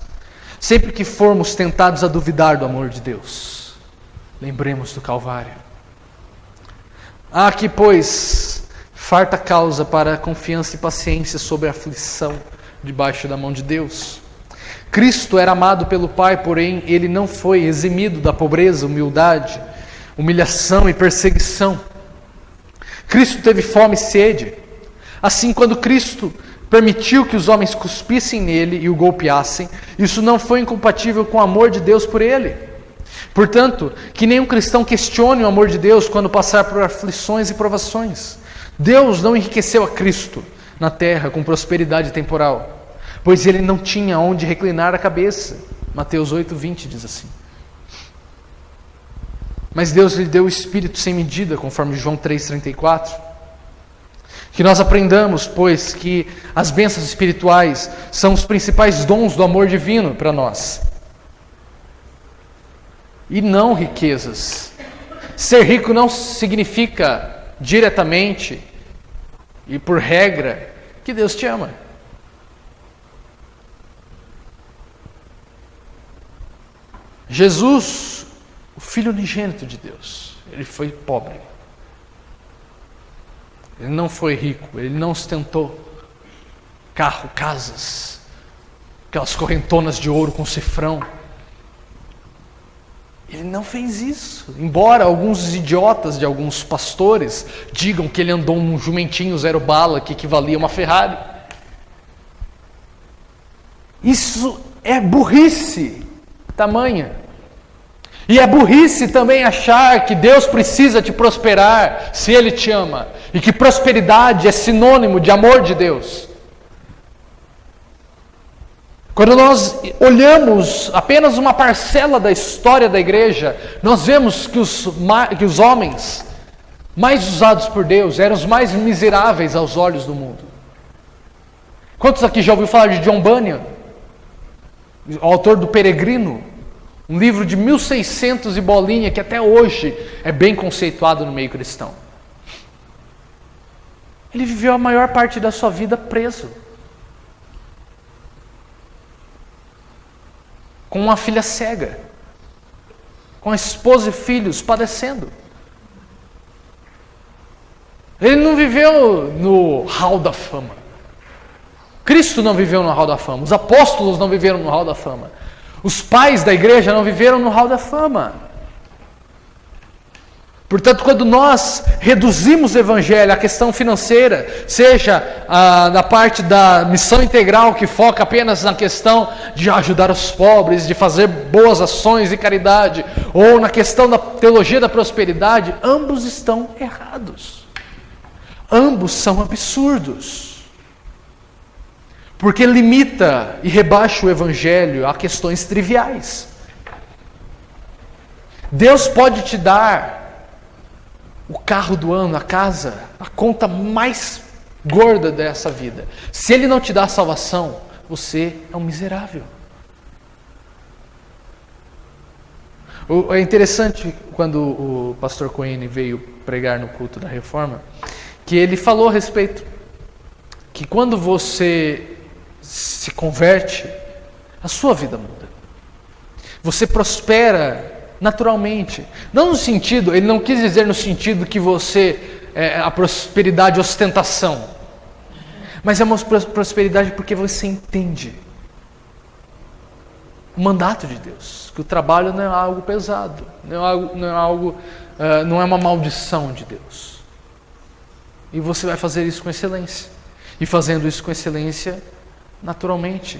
Sempre que formos tentados a duvidar do amor de Deus, lembremos do Calvário. Há aqui, pois, farta causa para confiança e paciência sob a aflição debaixo da mão de Deus. Cristo era amado pelo Pai, porém Ele não foi eximido da pobreza, humildade, humilhação e perseguição. Cristo teve fome e sede. Assim, quando Cristo permitiu que os homens cuspissem nele e o golpeassem, isso não foi incompatível com o amor de Deus por ele. Portanto, que nenhum cristão questione o amor de Deus quando passar por aflições e provações. Deus não enriqueceu a Cristo na terra com prosperidade temporal, pois ele não tinha onde reclinar a cabeça. Mateus 8:20 diz assim. Mas Deus lhe deu o Espírito sem medida, conforme João 3,34. Que nós aprendamos, pois, que as bênçãos espirituais são os principais dons do amor divino para nós. E não riquezas. Ser rico não significa diretamente e por regra que Deus te ama. Jesus, o Filho unigênito de Deus, ele foi pobre. Ele não foi rico, ele não ostentou carro, casas, aquelas correntonas de ouro com cifrão. Ele não fez isso. Embora alguns idiotas de alguns pastores digam que ele andou num jumentinho zero bala que equivalia a uma Ferrari. Isso é burrice tamanha. E é burrice também achar que Deus precisa te prosperar se Ele te ama. E que prosperidade é sinônimo de amor de Deus. Quando nós olhamos apenas uma parcela da história da igreja, nós vemos que os homens mais usados por Deus eram os mais miseráveis aos olhos do mundo. Quantos aqui já ouviu falar de John Bunyan? O autor do Peregrino? Um livro de 1600 e bolinha que até hoje é bem conceituado no meio cristão. Ele viveu a maior parte da sua vida preso. Com uma filha cega. Com a esposa e filhos padecendo. Ele não viveu no hall da fama. Cristo não viveu no hall da fama. Os apóstolos não viveram no hall da fama. Os pais da igreja não viveram no hall da fama. Portanto, quando nós reduzimos o evangelho à questão financeira, seja na parte da missão integral que foca apenas na questão de ajudar os pobres, de fazer boas ações e caridade, ou na questão da teologia da prosperidade, ambos estão errados. Ambos são absurdos. Porque limita e rebaixa o evangelho a questões triviais. Deus pode te dar o carro do ano, a casa, a conta mais gorda dessa vida. Se Ele não te dá a salvação, você é um miserável. É interessante quando o pastor Cohen veio pregar no culto da Reforma, que ele falou a respeito que quando você se converte, a sua vida muda. Você prospera naturalmente. Não no sentido, ele não quis dizer no sentido que você, a prosperidade ostentação. Mas é uma prosperidade porque você entende o mandato de Deus. Que o trabalho não é algo pesado. Não é uma maldição de Deus. E você vai fazer isso com excelência. E fazendo isso com excelência, naturalmente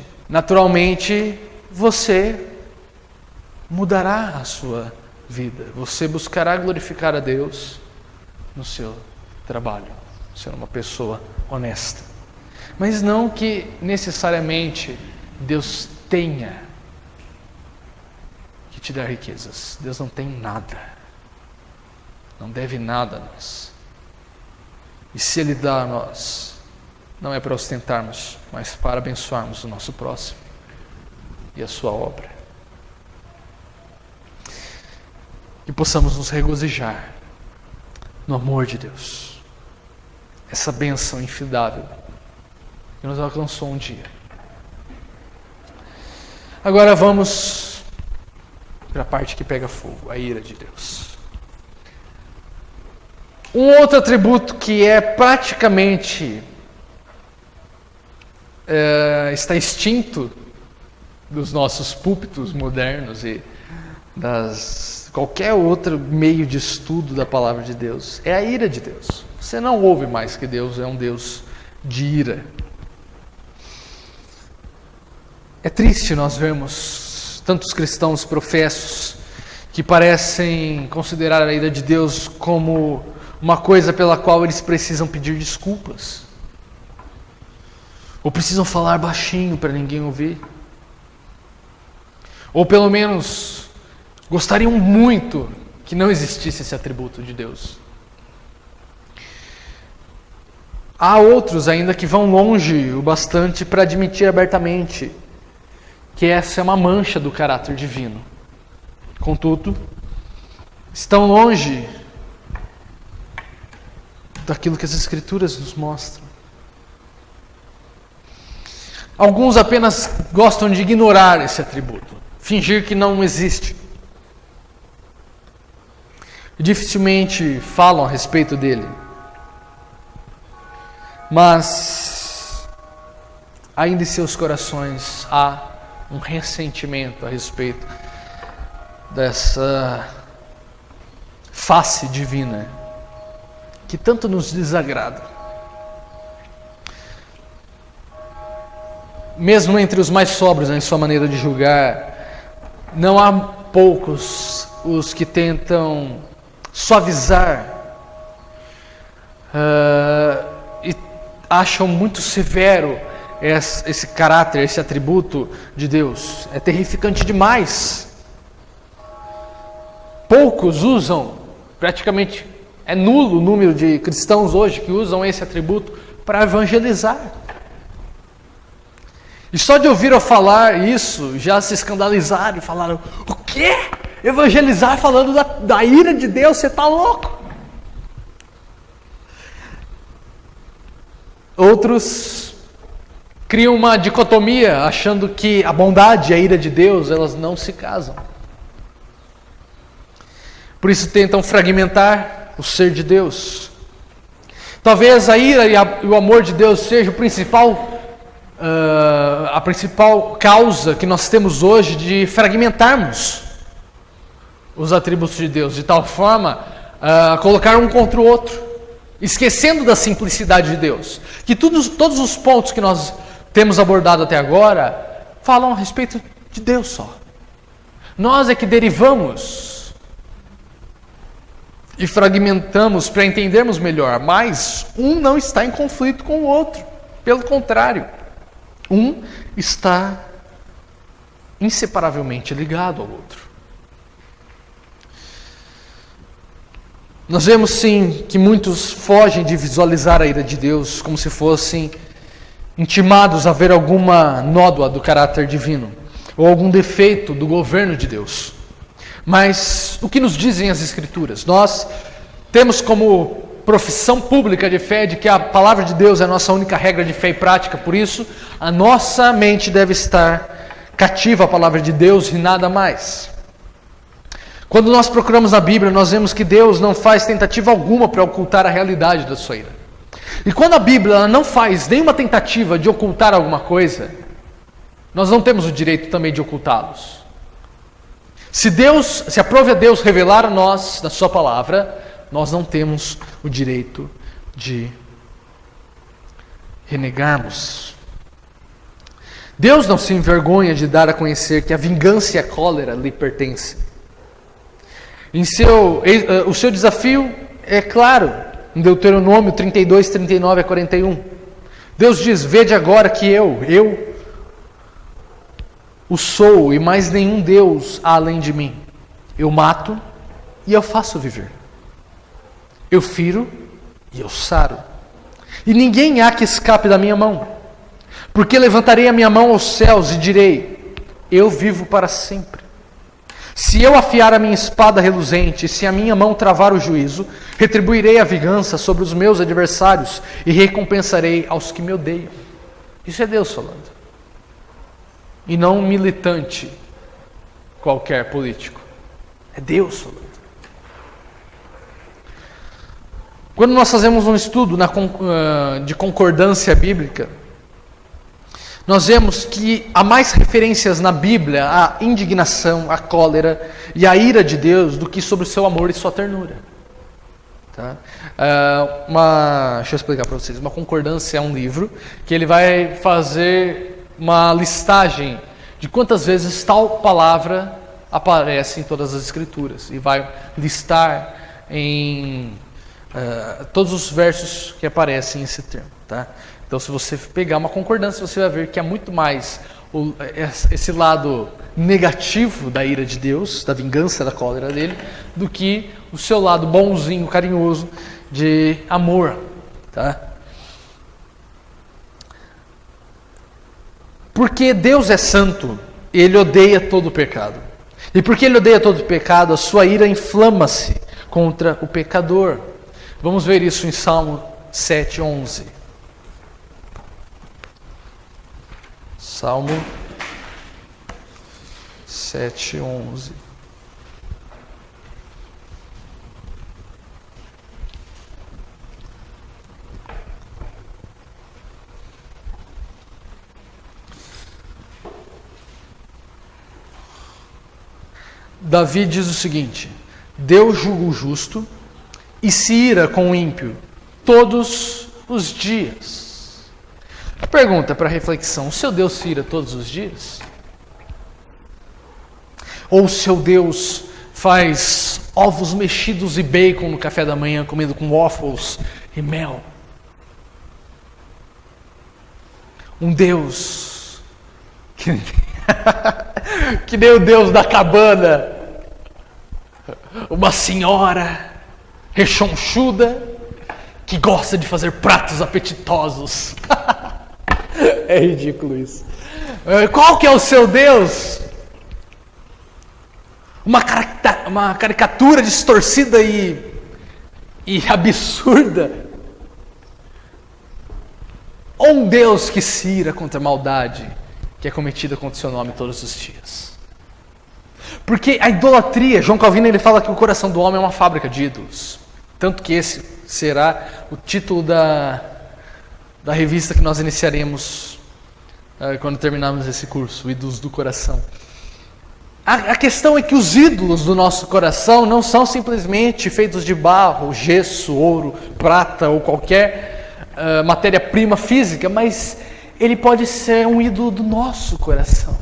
você mudará a sua vida. Você buscará glorificar a Deus no seu trabalho, sendo uma pessoa honesta. Mas não que necessariamente Deus tenha que te dar riquezas. Deus não tem nada. Não deve nada a nós. E se Ele dá a nós, não é para ostentarmos, mas para abençoarmos o nosso próximo e a sua obra. Que possamos nos regozijar no amor de Deus. Essa bênção infindável que nos alcançou um dia. Agora vamos para a parte que pega fogo, a ira de Deus. Um outro atributo que é praticamente está extinto dos nossos púlpitos modernos e qualquer outro meio de estudo da palavra de Deus é a ira de Deus. Você não ouve mais que Deus é um Deus de ira. É triste nós vermos tantos cristãos professos que parecem considerar a ira de Deus como uma coisa pela qual eles precisam pedir desculpas. Ou precisam falar baixinho para ninguém ouvir. Ou pelo menos gostariam muito que não existisse esse atributo de Deus. Há outros ainda que vão longe o bastante para admitir abertamente que essa é uma mancha do caráter divino. Contudo, estão longe daquilo que as Escrituras nos mostram. Alguns apenas gostam de ignorar esse atributo, fingir que não existe. E dificilmente falam a respeito dele. Mas ainda em seus corações há um ressentimento a respeito dessa face divina que tanto nos desagrada. Mesmo entre os mais sóbrios em sua maneira de julgar, não há poucos os que tentam suavizar e acham muito severo esse caráter, esse atributo de Deus. É terrificante demais. Poucos usam, praticamente é nulo o número de cristãos hoje que usam esse atributo para evangelizar. E só de ouvir eu falar isso, já se escandalizaram e falaram: o quê? Evangelizar falando da ira de Deus? Você está louco? Outros criam uma dicotomia, achando que a bondade e a ira de Deus, elas não se casam. Por isso tentam fragmentar o ser de Deus. Talvez a ira e o amor de Deus seja a principal causa que nós temos hoje de fragmentarmos os atributos de Deus, de tal forma a colocar um contra o outro, esquecendo da simplicidade de Deus. Que todos os pontos que nós temos abordado até agora falam a respeito de Deus só. Nós é que derivamos e fragmentamos para entendermos melhor, mas um não está em conflito com o outro. Pelo contrário, um está inseparavelmente ligado ao outro. Nós vemos sim que muitos fogem de visualizar a ira de Deus como se fossem intimados a ver alguma nódoa do caráter divino ou algum defeito do governo de Deus. Mas o que nos dizem as Escrituras? Nós temos como profissão pública de fé de que a palavra de Deus é a nossa única regra de fé e prática, por isso a nossa mente deve estar cativa à palavra de Deus e nada mais. Quando nós procuramos na Bíblia, nós vemos que Deus não faz tentativa alguma para ocultar a realidade da sua ira. E quando a Bíblia ela não faz nenhuma tentativa de ocultar alguma coisa, nós não temos o direito também de ocultá-los. Se aprove a Deus revelar a nós, na sua palavra, nós não temos o direito de renegarmos. Deus não se envergonha de dar a conhecer que a vingança e a cólera lhe pertencem. O seu desafio é claro, em Deuteronômio 32, 39 a 41. Deus diz: vede agora que eu o sou, e mais nenhum Deus há além de mim. Eu mato e eu faço viver. Eu firo e eu saro. E ninguém há que escape da minha mão. Porque levantarei a minha mão aos céus e direi: eu vivo para sempre. Se eu afiar a minha espada reluzente, se a minha mão travar o juízo, retribuirei a vingança sobre os meus adversários e recompensarei aos que me odeiam. Isso é Deus falando. E não um militante qualquer político. É Deus falando. Quando nós fazemos um estudo de concordância bíblica, nós vemos que há mais referências na Bíblia à indignação, à cólera e à ira de Deus do que sobre o seu amor e sua ternura. Tá? Deixa eu explicar para vocês. Uma concordância é um livro que ele vai fazer uma listagem de quantas vezes tal palavra aparece em todas as Escrituras e vai listar em todos os versos que aparecem esse termo. Tá? Então, se você pegar uma concordância, você vai ver que há muito mais esse lado negativo da ira de Deus, da vingança, da cólera dele, do que o seu lado bonzinho, carinhoso, de amor. Tá? Porque Deus é santo, Ele odeia todo o pecado. E porque Ele odeia todo o pecado, a sua ira inflama-se contra o pecador. Vamos ver isso em Salmo 7:11. Salmo 7:11. Davi diz o seguinte: Deus julga o justo e se ira com o ímpio todos os dias. A pergunta para reflexão: o seu Deus se ira todos os dias? Ou o seu Deus faz ovos mexidos e bacon no café da manhã, comendo com waffles e mel? Um Deus que nem o Deus da cabana, uma senhora rechonchuda que gosta de fazer pratos apetitosos. É ridículo isso. Qual que é o seu Deus? Uma caricatura distorcida e absurda? Ou um Deus que se ira contra a maldade que é cometida contra o seu nome todos os dias? Porque a idolatria, João Calvino ele fala que o coração do homem é uma fábrica de ídolos. Tanto que esse será o título da revista que nós iniciaremos quando terminarmos esse curso, Ídolos do Coração. A questão é que os ídolos do nosso coração não são simplesmente feitos de barro, gesso, ouro, prata ou qualquer matéria-prima física, mas ele pode ser um ídolo do nosso coração.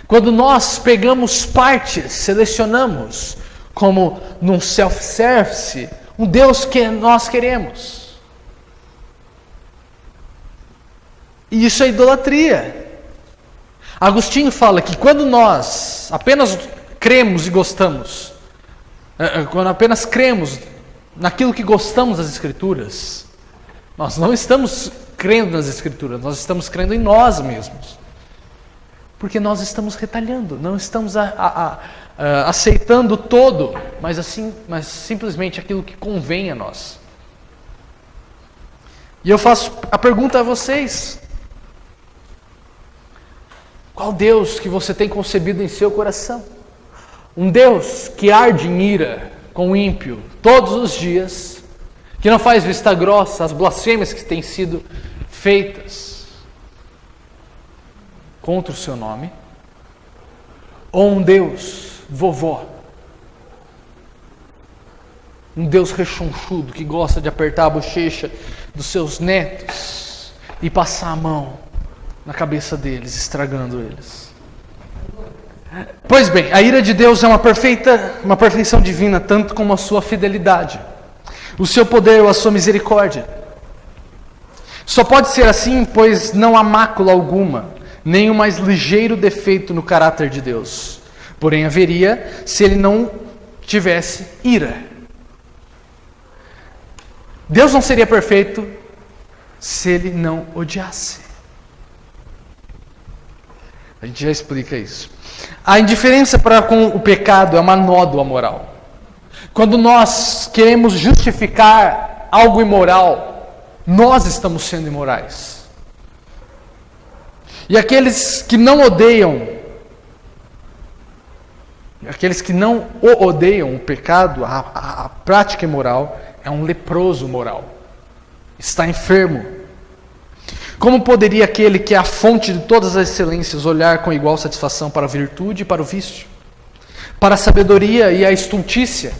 Quando nós pegamos partes, selecionamos, como num self-service, um Deus que nós queremos. E isso é idolatria. Agostinho fala que quando nós apenas cremos e gostamos, quando apenas cremos naquilo que gostamos das Escrituras, nós não estamos crendo nas Escrituras, nós estamos crendo em nós mesmos. Porque nós estamos retalhando, não estamos aceitando todo, mas simplesmente aquilo que convém a nós. E eu faço a pergunta a vocês: qual Deus que você tem concebido em seu coração? Um Deus que arde em ira com o ímpio todos os dias, que não faz vista grossa às blasfêmias que têm sido feitas contra o seu nome? Ou um Deus vovó, Um Deus rechonchudo que gosta de apertar a bochecha dos seus netos e passar a mão na cabeça deles, estragando eles. Pois bem, a ira de Deus é uma perfeição divina, tanto como a sua fidelidade, o seu poder ou a sua misericórdia. Só pode ser assim, pois não há mácula alguma, nem o mais ligeiro defeito no caráter de Deus. Porém haveria se ele não tivesse ira. Deus não seria perfeito se ele não odiasse. A gente já explica isso. A indiferença para com o pecado é uma nódoa moral. Quando nós queremos justificar algo imoral, nós estamos sendo imorais. E aqueles que não odeiam, o pecado, a prática imoral, é um leproso moral. Está enfermo. Como poderia aquele que é a fonte de todas as excelências olhar com igual satisfação para a virtude e para o vício? Para a sabedoria e a estultícia?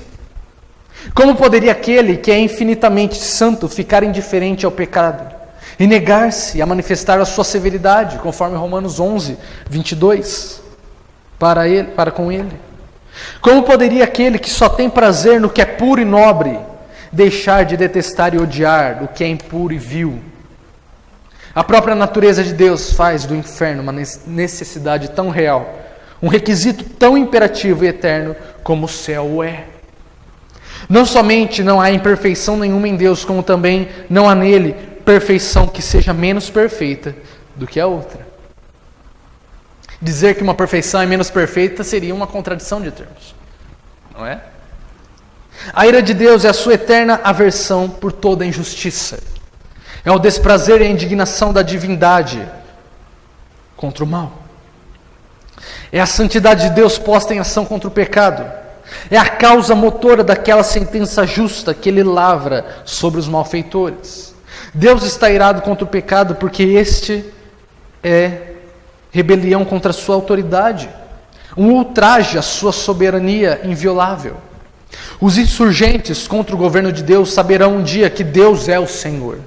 Como poderia aquele que é infinitamente santo ficar indiferente ao pecado e negar-se a manifestar a sua severidade, conforme Romanos 11, 22, para com ele? Como poderia aquele que só tem prazer no que é puro e nobre deixar de detestar e odiar o que é impuro e vil? A própria natureza de Deus faz do inferno uma necessidade tão real, um requisito tão imperativo e eterno como o céu o é. Não somente não há imperfeição nenhuma em Deus, como também não há nele perfeição que seja menos perfeita do que a outra. Dizer que uma perfeição é menos perfeita seria uma contradição de termos, não é? A ira de Deus é a sua eterna aversão por toda injustiça. É o desprazer e a indignação da divindade contra o mal. É a santidade de Deus posta em ação contra o pecado. É a causa motora daquela sentença justa que ele lavra sobre os malfeitores. Deus está irado contra o pecado porque este é rebelião contra a sua autoridade, um ultraje à sua soberania inviolável. Os insurgentes contra o governo de Deus saberão um dia que Deus é o Senhor.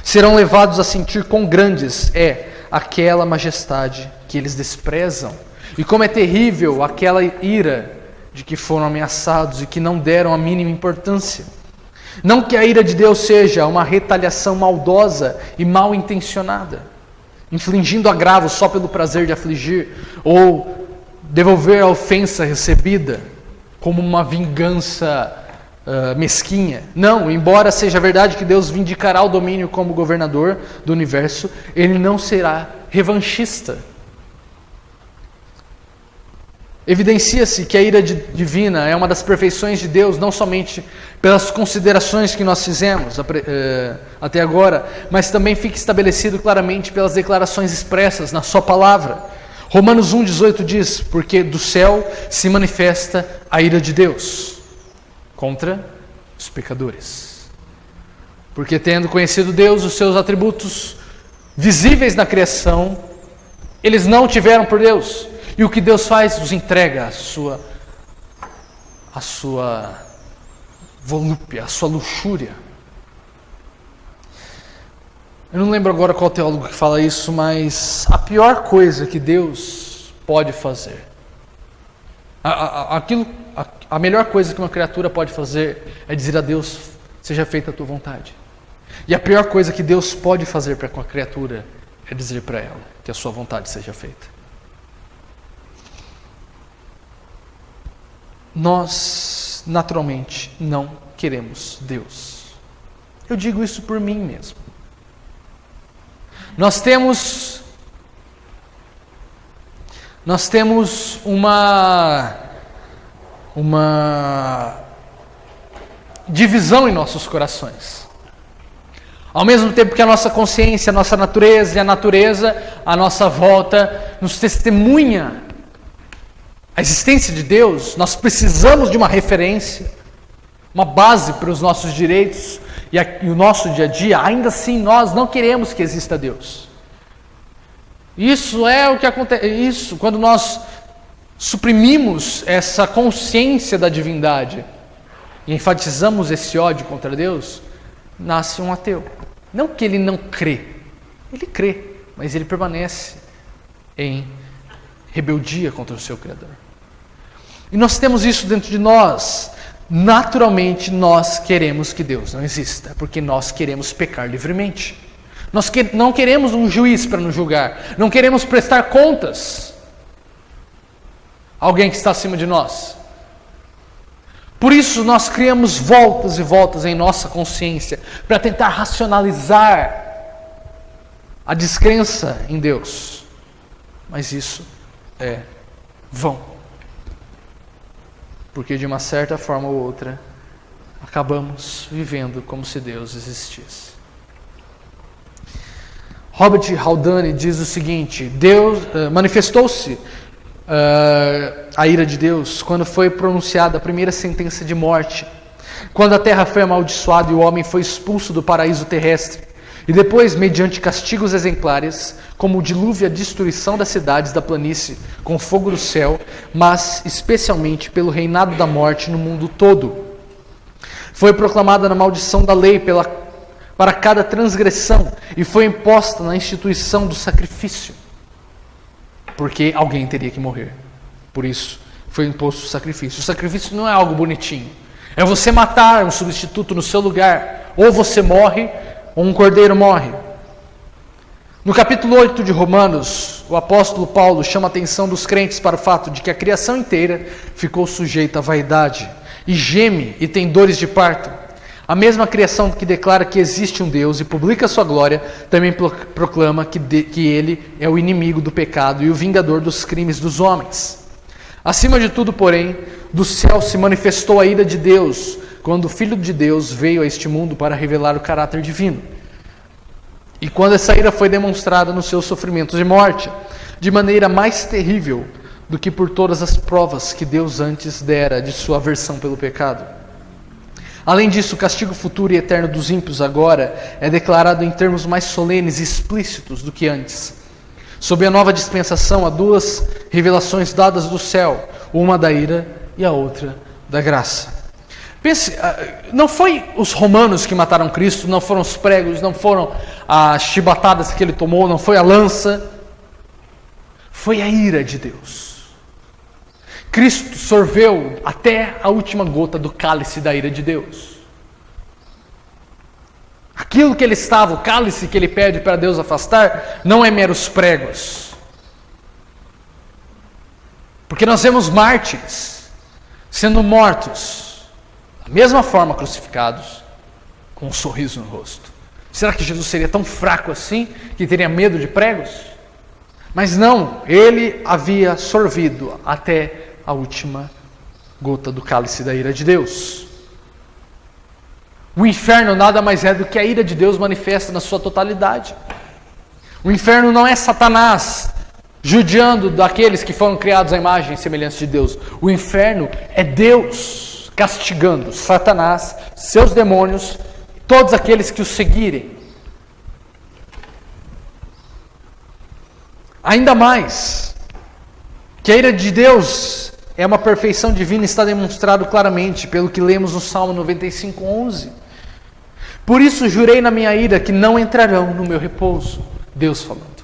Serão levados a sentir quão grandes é aquela majestade que eles desprezam. E como é terrível aquela ira de que foram ameaçados e que não deram a mínima importância. Não que a ira de Deus seja uma retaliação maldosa e mal intencionada, infligindo agravo só pelo prazer de afligir, ou devolver a ofensa recebida como uma vingança mesquinha. Não, embora seja verdade que Deus vindicará o domínio como governador do universo, ele não será revanchista. Evidencia-se que a ira divina é uma das perfeições de Deus, não somente pelas considerações que nós fizemos até agora, mas também fica estabelecido claramente pelas declarações expressas na sua palavra. Romanos 1,18 diz: porque do céu se manifesta a ira de Deus contra os pecadores. Porque tendo conhecido Deus, os seus atributos visíveis na criação, eles não tiveram por Deus. E o que Deus faz? Os entrega a sua volúpia, a sua luxúria. Eu não lembro agora qual teólogo que fala isso, mas a pior coisa que Deus pode fazer, a melhor coisa que uma criatura pode fazer é dizer a Deus: seja feita a tua vontade. E a pior coisa que Deus pode fazer para com a criatura é dizer para ela que a sua vontade seja feita. Nós, naturalmente, não queremos Deus. Eu digo isso por mim mesmo. Nós temos uma divisão em nossos corações. Ao mesmo tempo que a nossa consciência, a nossa natureza e a natureza à nossa volta nos testemunha a existência de Deus, nós precisamos de uma referência, uma base para os nossos direitos e o nosso dia a dia. Ainda assim, nós não queremos que exista Deus. Isso é o que acontece. Quando nós suprimimos essa consciência da divindade, e enfatizamos esse ódio contra Deus, nasce um ateu. Não que ele não crê, ele crê, mas ele permanece em rebeldia contra o seu Criador. E nós temos isso dentro de nós. Naturalmente nós queremos que Deus não exista, porque nós queremos pecar livremente. Nós não queremos um juiz para nos julgar, não queremos prestar contas a alguém que está acima de nós. Por isso nós criamos voltas e voltas em nossa consciência para tentar racionalizar a descrença em Deus. Mas isso é vão. Porque de uma certa forma ou outra, acabamos vivendo como se Deus existisse. Robert Haldane diz o seguinte: Deus manifestou-se a ira de Deus quando foi pronunciada a primeira sentença de morte, quando a terra foi amaldiçoada e o homem foi expulso do paraíso terrestre, e depois, mediante castigos exemplares, como o dilúvio e a destruição das cidades da planície com fogo do céu, mas especialmente pelo reinado da morte no mundo todo. Foi proclamada na maldição da lei para cada transgressão e foi imposta na instituição do sacrifício, porque alguém teria que morrer. Por isso foi imposto o sacrifício. O sacrifício não é algo bonitinho. É você matar um substituto no seu lugar. Ou você morre, ou um cordeiro morre. No capítulo 8 de Romanos, o apóstolo Paulo chama a atenção dos crentes para o fato de que a criação inteira ficou sujeita à vaidade, e geme e tem dores de parto. A mesma criação que declara que existe um Deus e publica sua glória, também proclama que Ele é o inimigo do pecado e o vingador dos crimes dos homens. Acima de tudo, porém, do céu se manifestou a ira de Deus, quando o Filho de Deus veio a este mundo para revelar o caráter divino. E quando essa ira foi demonstrada nos seus sofrimentos e morte, de maneira mais terrível do que por todas as provas que Deus antes dera de sua aversão pelo pecado. Além disso, o castigo futuro e eterno dos ímpios agora é declarado em termos mais solenes e explícitos do que antes. Sob a nova dispensação, há duas revelações dadas do céu, uma da ira e a outra da graça. Pense, não foi os romanos que mataram Cristo, não foram os pregos, não foram as chibatadas que ele tomou, não foi a lança, foi a ira de Deus. Cristo sorveu até a última gota do cálice da ira de Deus. Aquilo que ele estava, o cálice que ele pede para Deus afastar, não é meros pregos. Porque nós vemos mártires sendo mortos, da mesma forma crucificados, com um sorriso no rosto. Será que Jesus seria tão fraco assim, que teria medo de pregos? Mas não, ele havia sorvido até a última gota do cálice da ira de Deus. O inferno nada mais é do que a ira de Deus manifesta na sua totalidade. O inferno não é Satanás judiando daqueles que foram criados à imagem e semelhança de Deus. O inferno é Deus castigando Satanás, seus demônios, todos aqueles que o seguirem. Ainda mais, que a ira de Deus é uma perfeição divina, está demonstrado claramente pelo que lemos no Salmo 95:11. Por isso jurei na minha ira que não entrarão no meu repouso. Deus falando.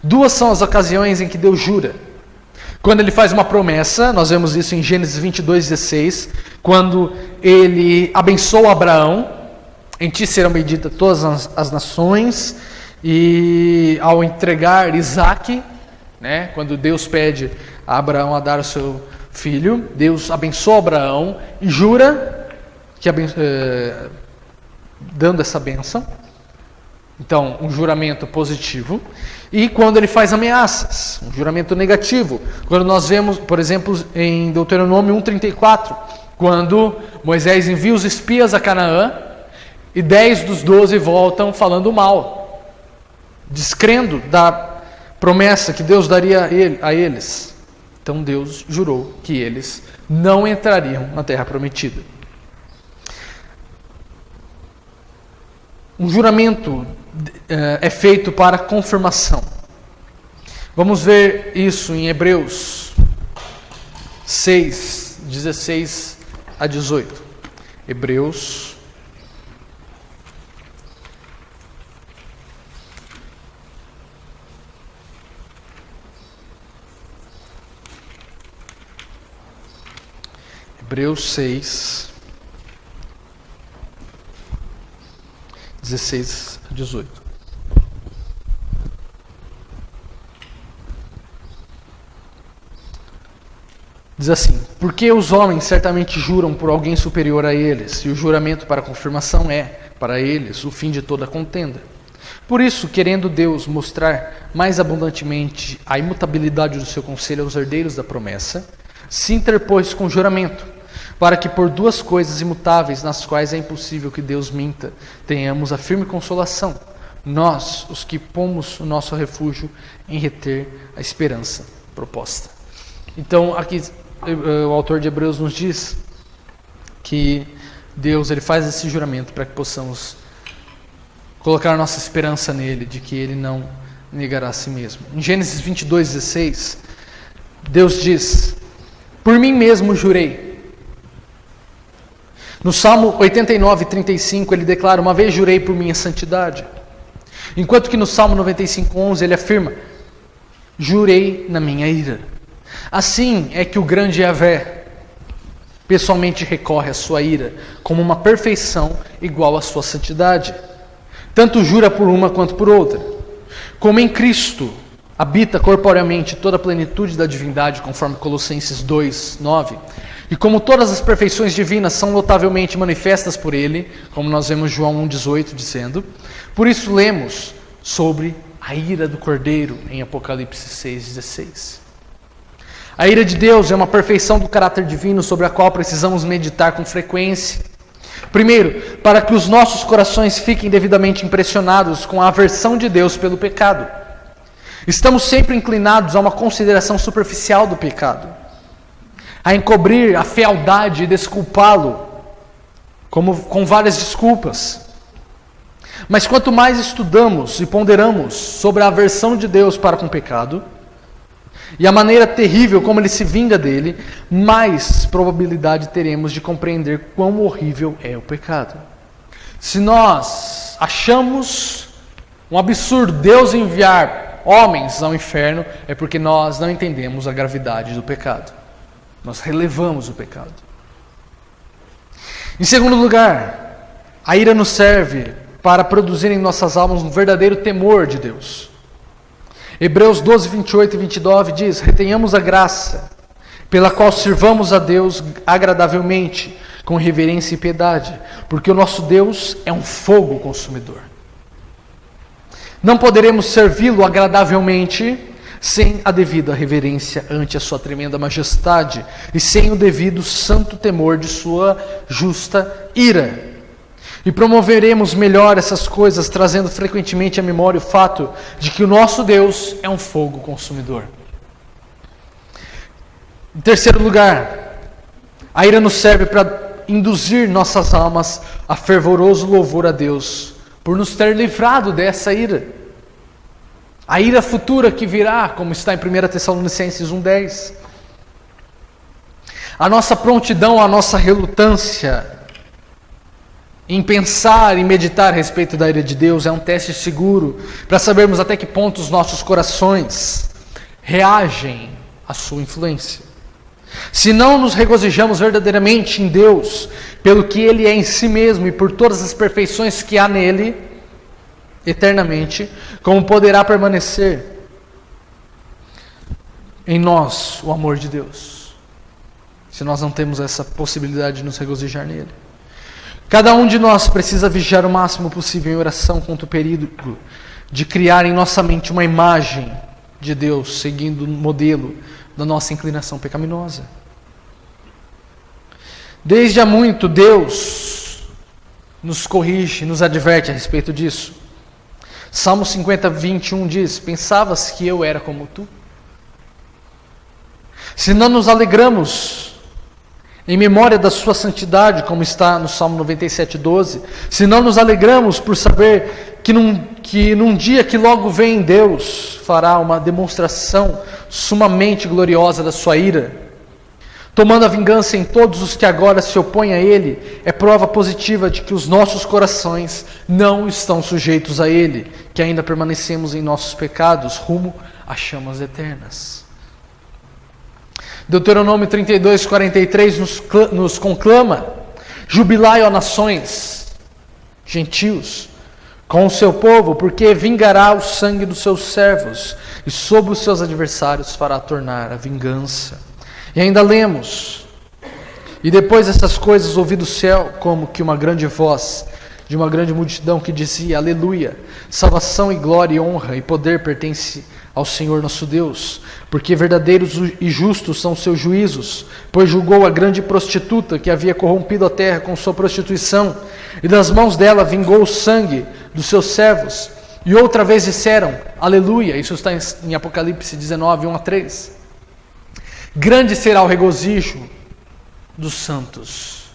Duas são as ocasiões em que Deus jura. Quando ele faz uma promessa, nós vemos isso em Gênesis 22:16, quando ele abençoa Abraão, em ti serão benditas todas as nações, e ao entregar Isaque, quando Deus pede a Abraão a dar o seu filho, Deus abençoa Abraão e jura, dando essa bênção. Então, um juramento positivo. E quando ele faz ameaças, um juramento negativo. Quando nós vemos, por exemplo, em Deuteronômio 1:34, quando Moisés envia os espias a Canaã, e 10 dos 12 voltam falando mal, descrendo da promessa que Deus daria a eles. Então Deus jurou que eles não entrariam na terra prometida. Um juramento é feito para confirmação. Vamos ver isso em Hebreus 6, 16 a 18. Hebreus 6, 16 a 18. Diz assim: porque os homens certamente juram por alguém superior a eles, e o juramento para confirmação é, para eles, o fim de toda contenda. Por isso, querendo Deus mostrar mais abundantemente a imutabilidade do seu conselho aos herdeiros da promessa, se interpôs com juramento, para que por duas coisas imutáveis, nas quais é impossível que Deus minta, tenhamos a firme consolação, nós, os que pomos o nosso refúgio em reter a esperança proposta. Então, aqui o autor de Hebreus nos diz que Deus ele faz esse juramento para que possamos colocar nossa esperança nele, de que ele não negará a si mesmo. Em Gênesis 22:16, Deus diz: por mim mesmo jurei. No Salmo 89:35 ele declara: uma vez jurei por minha santidade. Enquanto que no Salmo 95:11 ele afirma: jurei na minha ira. Assim é que o grande Yahvé pessoalmente recorre à sua ira como uma perfeição igual à sua santidade. Tanto jura por uma quanto por outra. Como em Cristo habita corporeamente toda a plenitude da divindade, conforme Colossenses 2:9, e como todas as perfeições divinas são notavelmente manifestas por ele, como nós vemos João 1:18 dizendo, por isso lemos sobre a ira do Cordeiro em Apocalipse 6:16. A ira de Deus é uma perfeição do caráter divino sobre a qual precisamos meditar com frequência. Primeiro, para que os nossos corações fiquem devidamente impressionados com a aversão de Deus pelo pecado. Estamos sempre inclinados a uma consideração superficial do pecado, a encobrir a fealdade e desculpá-lo com várias desculpas. Mas quanto mais estudamos e ponderamos sobre a aversão de Deus para com o pecado, e a maneira terrível como ele se vinga dele, mais probabilidade teremos de compreender quão horrível é o pecado. Se nós achamos um absurdo Deus enviar homens ao inferno, é porque nós não entendemos a gravidade do pecado. Nós relevamos o pecado. Em segundo lugar, a ira nos serve para produzir em nossas almas um verdadeiro temor de Deus. Hebreus 12:28 e 29 diz: retenhamos a graça, pela qual sirvamos a Deus agradavelmente, com reverência e piedade, porque o nosso Deus é um fogo consumidor. Não poderemos servi-lo agradavelmente sem a devida reverência ante a sua tremenda majestade e sem o devido santo temor de sua justa ira. E promoveremos melhor essas coisas, trazendo frequentemente à memória o fato de que o nosso Deus é um fogo consumidor. Em terceiro lugar, a ira nos serve para induzir nossas almas a fervoroso louvor a Deus, por nos ter livrado dessa ira. A ira futura que virá, como está em 1 Tessalonicenses 1:10. A nossa prontidão, a nossa relutância em pensar e meditar a respeito da ira de Deus é um teste seguro para sabermos até que ponto os nossos corações reagem à sua influência. Se não nos regozijamos verdadeiramente em Deus, pelo que Ele é em si mesmo e por todas as perfeições que há nele, eternamente, como poderá permanecer em nós o amor de Deus, se nós não temos essa possibilidade de nos regozijar nele? Cada um de nós precisa vigiar o máximo possível em oração contra o perigo de criar em nossa mente uma imagem de Deus, seguindo o modelo da nossa inclinação pecaminosa. Desde há muito, Deus nos corrige, nos adverte a respeito disso. Salmo 50:21 diz: pensavas que eu era como tu? Se não nos alegramos em memória da sua santidade, como está no Salmo 97:12, se não nos alegramos por saber que num dia que logo vem, Deus fará uma demonstração sumamente gloriosa da sua ira, tomando a vingança em todos os que agora se opõem a Ele, é prova positiva de que os nossos corações não estão sujeitos a Ele, que ainda permanecemos em nossos pecados, rumo a chamas eternas. Deuteronômio 32, 43 nos conclama: jubilai, ó nações, gentios, com o seu povo, porque vingará o sangue dos seus servos, e sobre os seus adversários fará tornar a vingança. E ainda lemos: e depois dessas coisas ouvi do céu como que uma grande voz de uma grande multidão que dizia: aleluia, salvação e glória e honra e poder pertence ao Senhor nosso Deus, porque verdadeiros e justos são seus juízos, pois julgou a grande prostituta que havia corrompido a terra com sua prostituição, e das mãos dela vingou o sangue dos seus servos. E outra vez disseram: aleluia. Isso está em Apocalipse 19, 1-3. Grande será o regozijo dos santos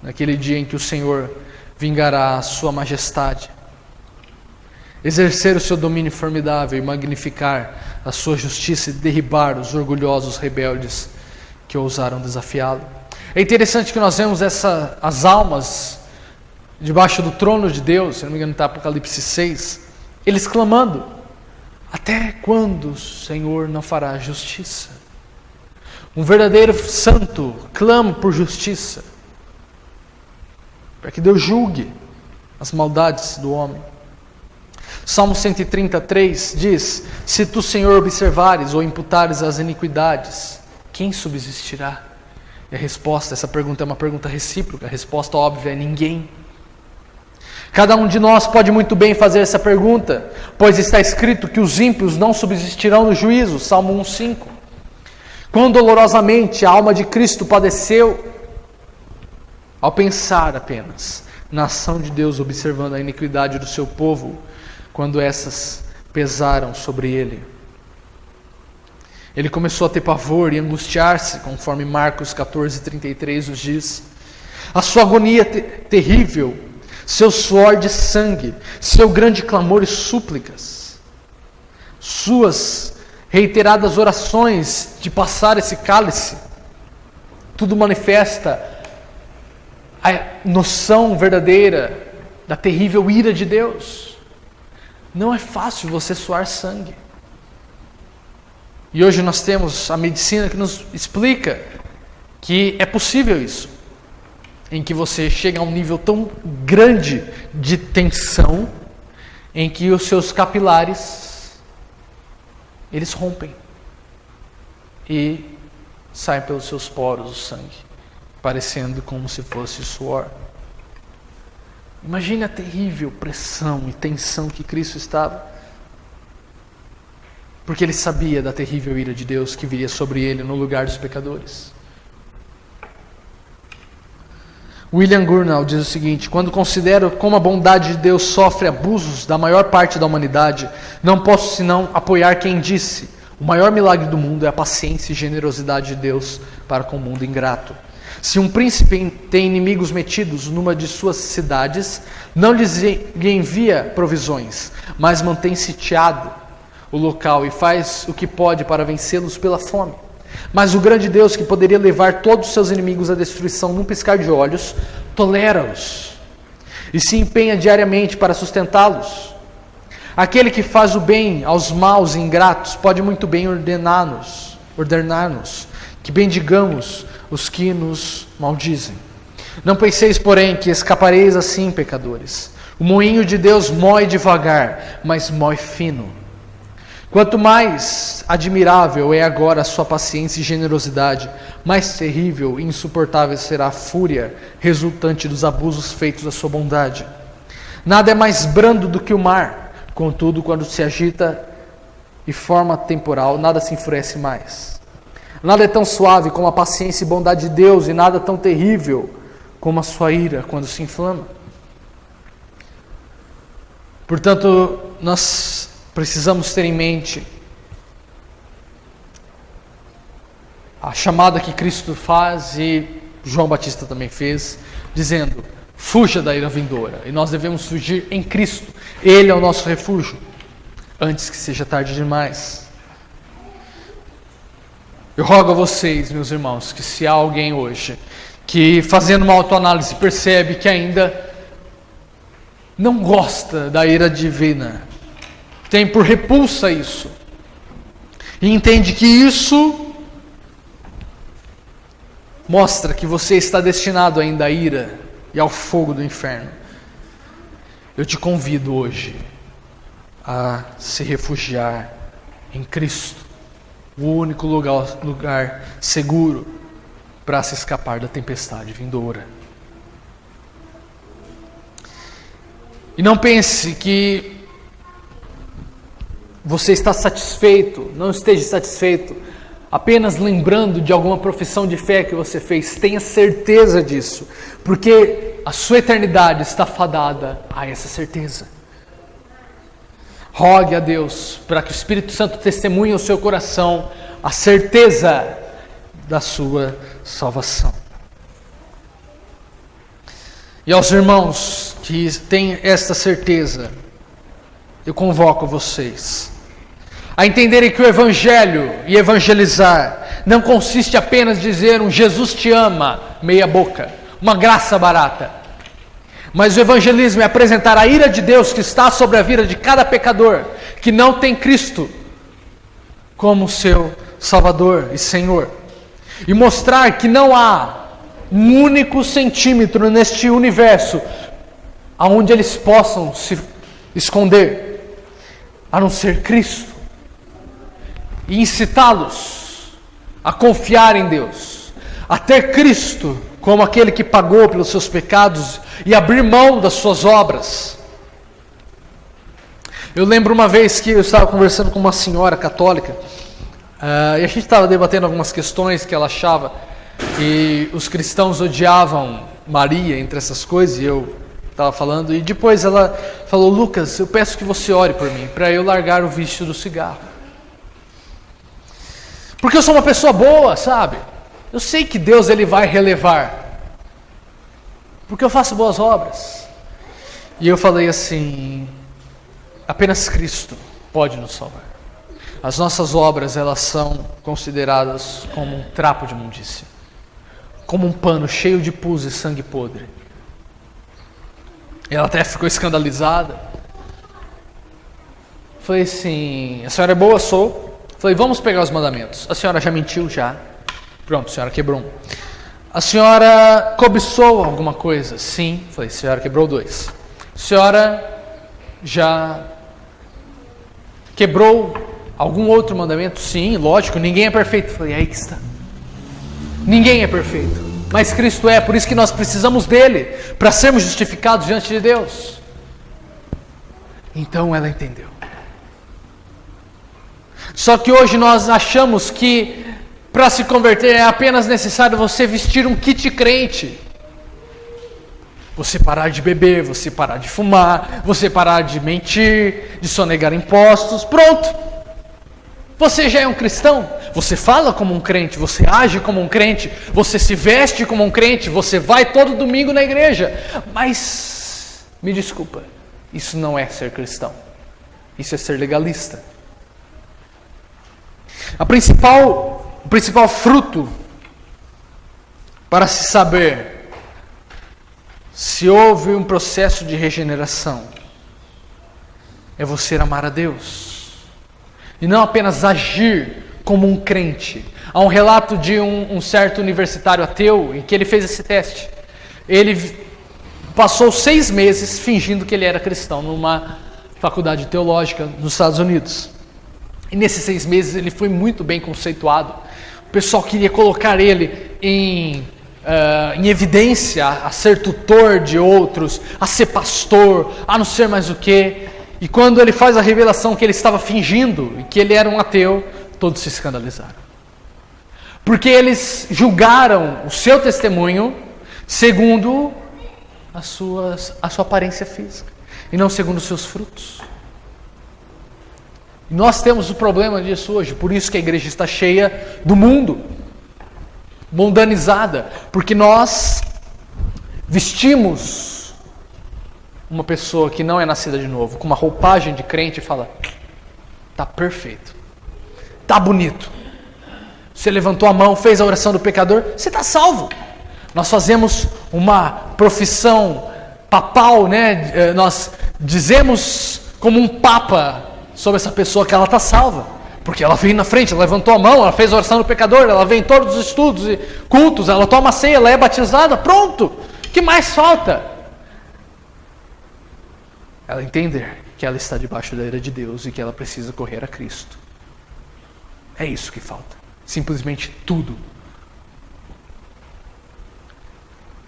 naquele dia em que o Senhor vingará a sua majestade, exercer o seu domínio formidável e magnificar a sua justiça e derribar os orgulhosos rebeldes que ousaram desafiá-lo. É interessante que nós vemos as almas debaixo do trono de Deus, se não me engano está Apocalipse 6, eles clamando: até quando o Senhor não fará justiça? Um verdadeiro santo clama por justiça, para que Deus julgue as maldades do homem. Salmo 133 diz: se tu, Senhor, observares ou imputares as iniquidades, quem subsistirá? E a resposta, essa pergunta é uma pergunta recíproca, a resposta óbvia é ninguém. Cada um de nós pode muito bem fazer essa pergunta, pois está escrito que os ímpios não subsistirão no juízo, Salmo 1:5. Quão dolorosamente a alma de Cristo padeceu ao pensar apenas na ação de Deus observando a iniquidade do seu povo, quando essas pesaram sobre ele. Ele começou a ter pavor e angustiar-se, conforme Marcos 14:33 nos diz. A sua agonia terrível, seu suor de sangue, seu grande clamor e súplicas, suas reiteradas orações de passar esse cálice, tudo manifesta a noção verdadeira da terrível ira de Deus. Não é fácil você suar sangue. E hoje nós temos a medicina que nos explica que é possível isso, em que você chega a um nível tão grande de tensão, em que os seus capilares eles rompem e saem pelos seus poros o sangue, parecendo como se fosse suor. Imagine a terrível pressão e tensão que Cristo estava, porque ele sabia da terrível ira de Deus que viria sobre ele no lugar dos pecadores. William Gurnall diz o seguinte: quando considero como a bondade de Deus sofre abusos da maior parte da humanidade, não posso senão apoiar quem disse: o maior milagre do mundo é a paciência e generosidade de Deus para com o mundo ingrato. Se um príncipe tem inimigos metidos numa de suas cidades, não lhes envia provisões, mas mantém sitiado o local e faz o que pode para vencê-los pela fome. Mas o grande Deus, que poderia levar todos os seus inimigos à destruição num piscar de olhos, tolera-os e se empenha diariamente para sustentá-los. Aquele que faz o bem aos maus e ingratos pode muito bem ordenar-nos que bendigamos os que nos maldizem. Não penseis, porém, que escapareis assim, pecadores. O moinho de Deus mói devagar, mas mói fino. Quanto mais admirável é agora a sua paciência e generosidade, mais terrível e insuportável será a fúria resultante dos abusos feitos à sua bondade. Nada é mais brando do que o mar, contudo, quando se agita e forma temporal, nada se enfurece mais. Nada é tão suave como a paciência e bondade de Deus, e nada tão terrível como a sua ira quando se inflama. Portanto, nós precisamos ter em mente a chamada que Cristo faz e João Batista também fez, dizendo: fuja da ira vindoura. E nós devemos fugir em Cristo. Ele é o nosso refúgio, antes que seja tarde demais. Eu rogo a vocês, meus irmãos, que se há alguém hoje que, fazendo uma autoanálise, percebe que ainda não gosta da ira divina, tem por repulsa isso, e entende que isso mostra que você está destinado ainda à ira e ao fogo do inferno, eu te convido hoje a se refugiar em Cristo, o único lugar seguro para se escapar da tempestade vindoura. E não pense que você está satisfeito, não esteja satisfeito apenas lembrando de alguma profissão de fé que você fez. Tenha certeza disso, porque a sua eternidade está fadada a essa certeza. Rogue a Deus para que o Espírito Santo testemunhe ao seu coração a certeza da sua salvação. E aos irmãos que têm esta certeza, eu convoco vocês a entenderem que o Evangelho e evangelizar não consiste apenas em dizer um Jesus te ama, meia boca, uma graça barata. Mas o evangelismo é apresentar a ira de Deus que está sobre a vida de cada pecador que não tem Cristo como seu Salvador e Senhor. E mostrar que não há um único centímetro neste universo aonde eles possam se esconder, a não ser Cristo. E incitá-los a confiar em Deus, a ter Cristo como aquele que pagou pelos seus pecados e abrir mão das suas obras. Eu lembro uma vez que eu estava conversando com uma senhora católica, e a gente estava debatendo algumas questões que ela achava que os cristãos odiavam Maria, entre essas coisas, e eu estava falando, e depois ela falou: Lucas, eu peço que você ore por mim, para eu largar o vício do cigarro. Porque eu sou uma pessoa boa, sabe? Eu sei que Deus ele vai relevar, porque eu faço boas obras. E eu falei assim: apenas Cristo pode nos salvar. As nossas obras, elas são consideradas como um trapo de imundícia, como um pano cheio de pus e sangue podre. Ela até ficou escandalizada. Falei assim: a senhora é boa? Sou. Falei: vamos pegar os mandamentos. A senhora já mentiu? Já. Pronto, a senhora quebrou um. A senhora cobiçou alguma coisa? Sim. Falei: a senhora quebrou 2. A senhora já quebrou algum outro mandamento? Sim, lógico, ninguém é perfeito. Falei: aí que está. Ninguém é perfeito, mas Cristo é, por isso que nós precisamos dele, para sermos justificados diante de Deus. Então ela entendeu. Só que hoje nós achamos que para se converter é apenas necessário você vestir um kit crente. Você parar de beber, você parar de fumar, você parar de mentir, de sonegar impostos, pronto. Você já é um cristão, você fala como um crente, você age como um crente, você se veste como um crente, você vai todo domingo na igreja. Mas, me desculpa, isso não é ser cristão, isso é ser legalista. O principal fruto para se saber se houve um processo de regeneração é você amar a Deus e não apenas agir como um crente. Há um relato de um certo universitário ateu em que ele fez esse teste. Ele passou 6 meses fingindo que ele era cristão numa faculdade teológica nos Estados Unidos. E nesses 6 meses ele foi muito bem conceituado. O pessoal queria colocar ele em evidência, a ser tutor de outros, a ser pastor, a não ser mais o quê. E quando ele faz a revelação que ele estava fingindo e que ele era um ateu, todos se escandalizaram. Porque eles julgaram o seu testemunho segundo a sua aparência física e não segundo os seus frutos. Nós temos o problema disso hoje, por isso que a igreja está cheia do mundo, mundanizada, porque nós vestimos uma pessoa que não é nascida de novo, com uma roupagem de crente e fala: tá perfeito, tá bonito. Você levantou a mão, fez a oração do pecador, você está salvo. Nós fazemos uma profissão papal, né? Nós dizemos como um papa sobre essa pessoa que ela está salva. Porque ela veio na frente, ela levantou a mão, ela fez a oração do pecador, ela vem em todos os estudos e cultos, ela toma a ceia, ela é batizada, pronto. O que mais falta? Ela entender que ela está debaixo da ira de Deus e que ela precisa correr a Cristo. É isso que falta. Simplesmente tudo.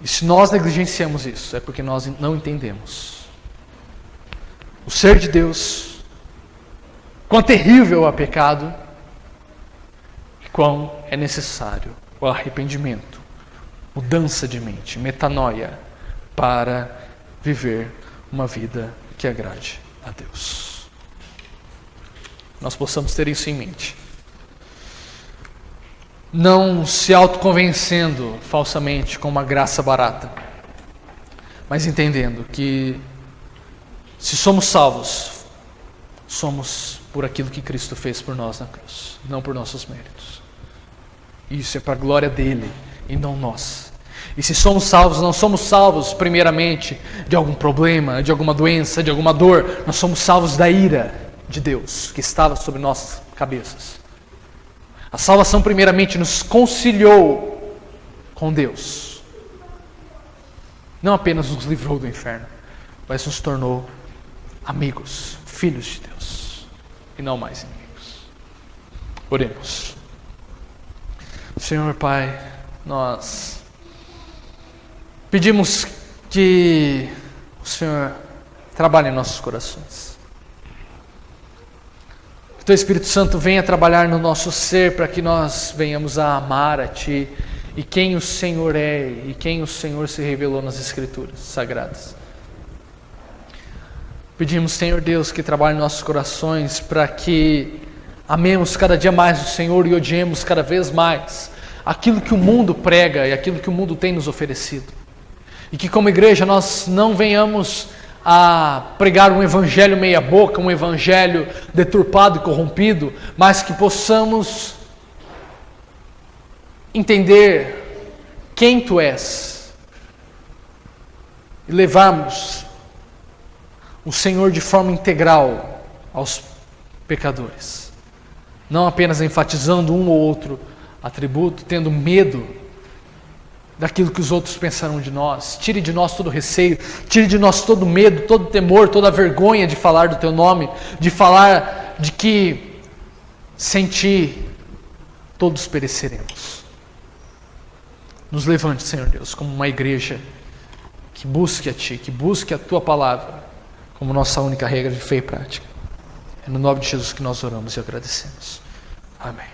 E se nós negligenciamos isso, é porque nós não entendemos o ser de Deus, quão terrível é o pecado e quão é necessário o arrependimento, mudança de mente, metanoia, para viver uma vida que agrade a Deus. Nós possamos ter isso em mente. Não se autoconvencendo falsamente com uma graça barata, mas entendendo que se somos salvos, somos por aquilo que Cristo fez por nós na cruz, não por nossos méritos. Isso é para a glória dele e não nós. E se somos salvos, não somos salvos primeiramente de algum problema, de alguma doença, de alguma dor. Nós somos salvos da ira de Deus que estava sobre nossas cabeças. A salvação primeiramente nos conciliou com Deus. Não apenas nos livrou do inferno, mas nos tornou amigos, filhos de Deus, e não mais inimigos. Oremos. Senhor Pai, nós pedimos que o Senhor trabalhe em nossos corações. Que Teu Espírito Santo venha trabalhar no nosso ser para que nós venhamos a amar a Ti e quem o Senhor é e quem o Senhor se revelou nas Escrituras Sagradas. Pedimos, Senhor Deus, que trabalhe em nossos corações para que amemos cada dia mais o Senhor e odiemos cada vez mais aquilo que o mundo prega e aquilo que o mundo tem nos oferecido. E que como igreja nós não venhamos a pregar um evangelho meia boca, um evangelho deturpado e corrompido, mas que possamos entender quem Tu és e levarmos o Senhor de forma integral aos pecadores, não apenas enfatizando um ou outro atributo, tendo medo daquilo que os outros pensarão de nós. Tire de nós todo receio, tire de nós todo medo, todo temor, toda vergonha de falar do Teu nome, de falar de que sem Ti todos pereceremos. Nos levante, Senhor Deus, como uma igreja que busque a Ti, que busque a Tua palavra como nossa única regra de fé e prática. É no nome de Jesus que nós oramos e agradecemos. Amém.